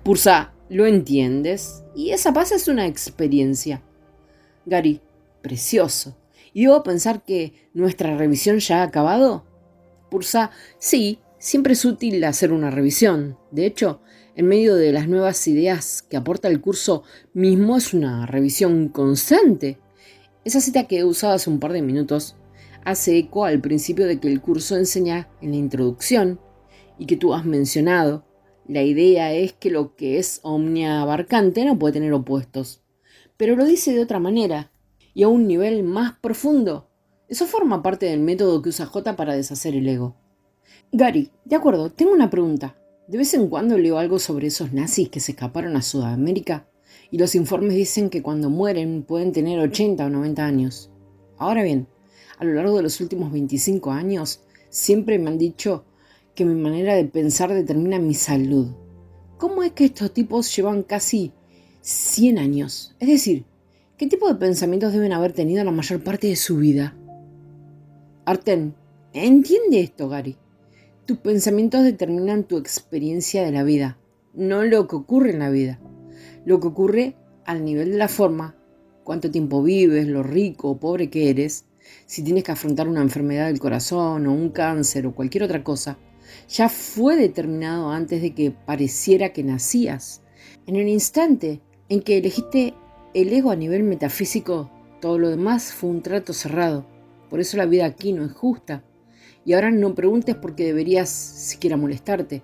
Pursa, ¿lo entiendes? Y esa paz es una experiencia. Gary, precioso. ¿Y debo pensar que nuestra revisión ya ha acabado? Pursa, sí, siempre es útil hacer una revisión. De hecho, en medio de las nuevas ideas que aporta el curso mismo es una revisión constante. Esa cita que he usado hace un par de minutos hace eco al principio de que el curso enseña en la introducción y que tú has mencionado. La idea es que lo que es omniabarcante no puede tener opuestos, pero lo dice de otra manera y a un nivel más profundo. Eso forma parte del método que usa J para deshacer el ego. Gary, de acuerdo, tengo una pregunta. De vez en cuando leo algo sobre esos nazis que se escaparon a Sudamérica y los informes dicen que cuando mueren pueden tener 80 o 90 años. Ahora bien, a lo largo de los últimos 25 años siempre me han dicho que mi manera de pensar determina mi salud. ¿Cómo es que estos tipos llevan casi 100 años? Es decir, ¿qué tipo de pensamientos deben haber tenido la mayor parte de su vida? Arten, entiende esto, Gary. Tus pensamientos determinan tu experiencia de la vida, no lo que ocurre en la vida. Lo que ocurre al nivel de la forma, cuánto tiempo vives, lo rico o pobre que eres, si tienes que afrontar una enfermedad del corazón o un cáncer o cualquier otra cosa, ya fue determinado antes de que pareciera que nacías. En el instante en que elegiste el ego a nivel metafísico, todo lo demás fue un trato cerrado. Por eso la vida aquí no es justa. Y ahora no preguntes porque deberías siquiera molestarte.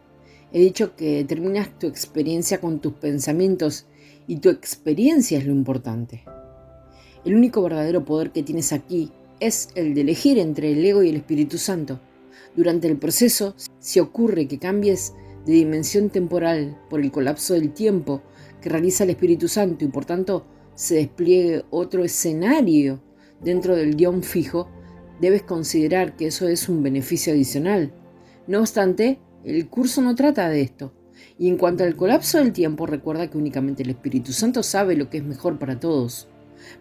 He dicho que determinas tu experiencia con tus pensamientos y tu experiencia es lo importante. El único verdadero poder que tienes aquí es el de elegir entre el ego y el Espíritu Santo. Durante el proceso, si ocurre que cambies de dimensión temporal por el colapso del tiempo que realiza el Espíritu Santo y por tanto se despliegue otro escenario dentro del guión fijo, debes considerar que eso es un beneficio adicional. No obstante, el curso no trata de esto. Y en cuanto al colapso del tiempo, recuerda que únicamente el Espíritu Santo sabe lo que es mejor para todos.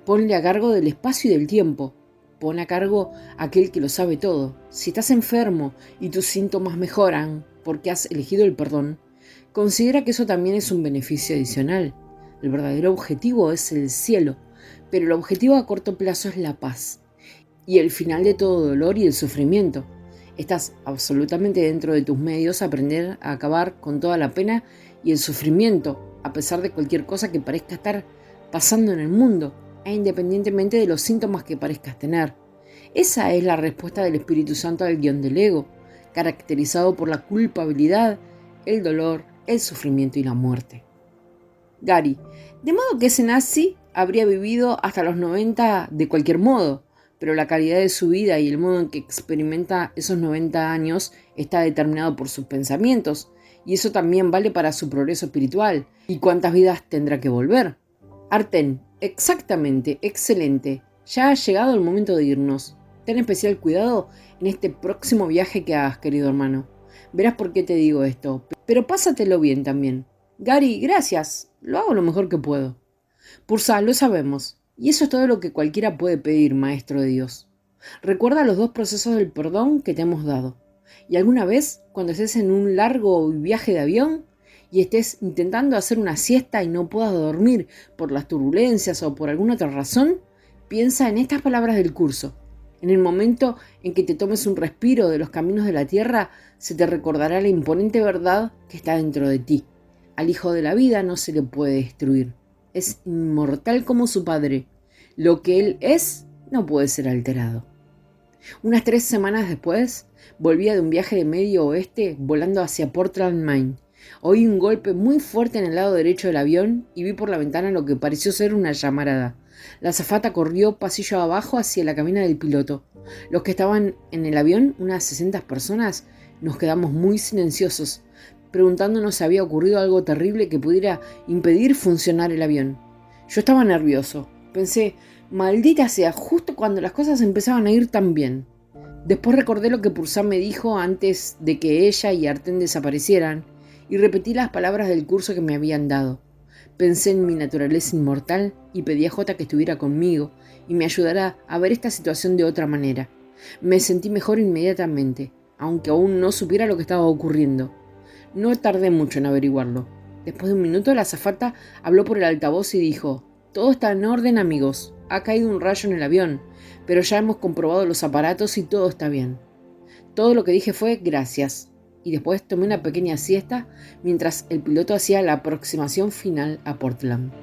Ponle a cargo del espacio y del tiempo. Pon a cargo a aquel que lo sabe todo. Si estás enfermo y tus síntomas mejoran porque has elegido el perdón, considera que eso también es un beneficio adicional. El verdadero objetivo es el cielo, pero el objetivo a corto plazo es la paz y el final de todo dolor y el sufrimiento. Estás absolutamente dentro de tus medios a aprender a acabar con toda la pena y el sufrimiento, a pesar de cualquier cosa que parezca estar pasando en el mundo, e independientemente de los síntomas que parezcas tener. Esa es la respuesta del Espíritu Santo al guión del ego, caracterizado por la culpabilidad, el dolor, el sufrimiento y la muerte. Gary, de modo que ese nazi habría vivido hasta los 90 de cualquier modo, pero la calidad de su vida y el modo en que experimenta esos 90 años está determinado por sus pensamientos, y eso también vale para su progreso espiritual. ¿Y cuántas vidas tendrá que volver? Arten, exactamente, excelente. Ya ha llegado el momento de irnos. Ten especial cuidado en este próximo viaje que hagas, querido hermano. Verás por qué te digo esto, pero pásatelo bien también. Gary, gracias. Lo hago lo mejor que puedo. Pursa, lo sabemos. Y eso es todo lo que cualquiera puede pedir, Maestro de Dios. Recuerda los 2 procesos del perdón que te hemos dado. Y alguna vez, cuando estés en un largo viaje de avión y estés intentando hacer una siesta y no puedas dormir por las turbulencias o por alguna otra razón, piensa en estas palabras del curso. En el momento en que te tomes un respiro de los caminos de la tierra, se te recordará la imponente verdad que está dentro de ti. Al Hijo de la Vida no se le puede destruir. Es inmortal como su Padre. Lo que Él es no puede ser alterado. Unas 3 semanas después, volvía de un viaje de medio oeste volando hacia Portland, Maine. Oí un golpe muy fuerte en el lado derecho del avión y vi por la ventana lo que pareció ser una llamarada. La azafata corrió pasillo abajo hacia la cabina del piloto. Los que estaban en el avión, unas 60 personas, nos quedamos muy silenciosos, preguntándonos si había ocurrido algo terrible que pudiera impedir funcionar el avión. Yo estaba nervioso. Pensé, maldita sea, justo cuando las cosas empezaban a ir tan bien. Después recordé lo que Pursa me dijo antes de que ella y Arten desaparecieran y repetí las palabras del curso que me habían dado. Pensé en mi naturaleza inmortal y pedí a J que estuviera conmigo y me ayudara a ver esta situación de otra manera. Me sentí mejor inmediatamente, aunque aún no supiera lo que estaba ocurriendo. No tardé mucho en averiguarlo. Después de un minuto, la azafata habló por el altavoz y dijo: «Todo está en orden, amigos. Ha caído un rayo en el avión, pero ya hemos comprobado los aparatos y todo está bien. Todo lo que dije fue gracias, y después tomé una pequeña siesta mientras el piloto hacía la aproximación final a Portland.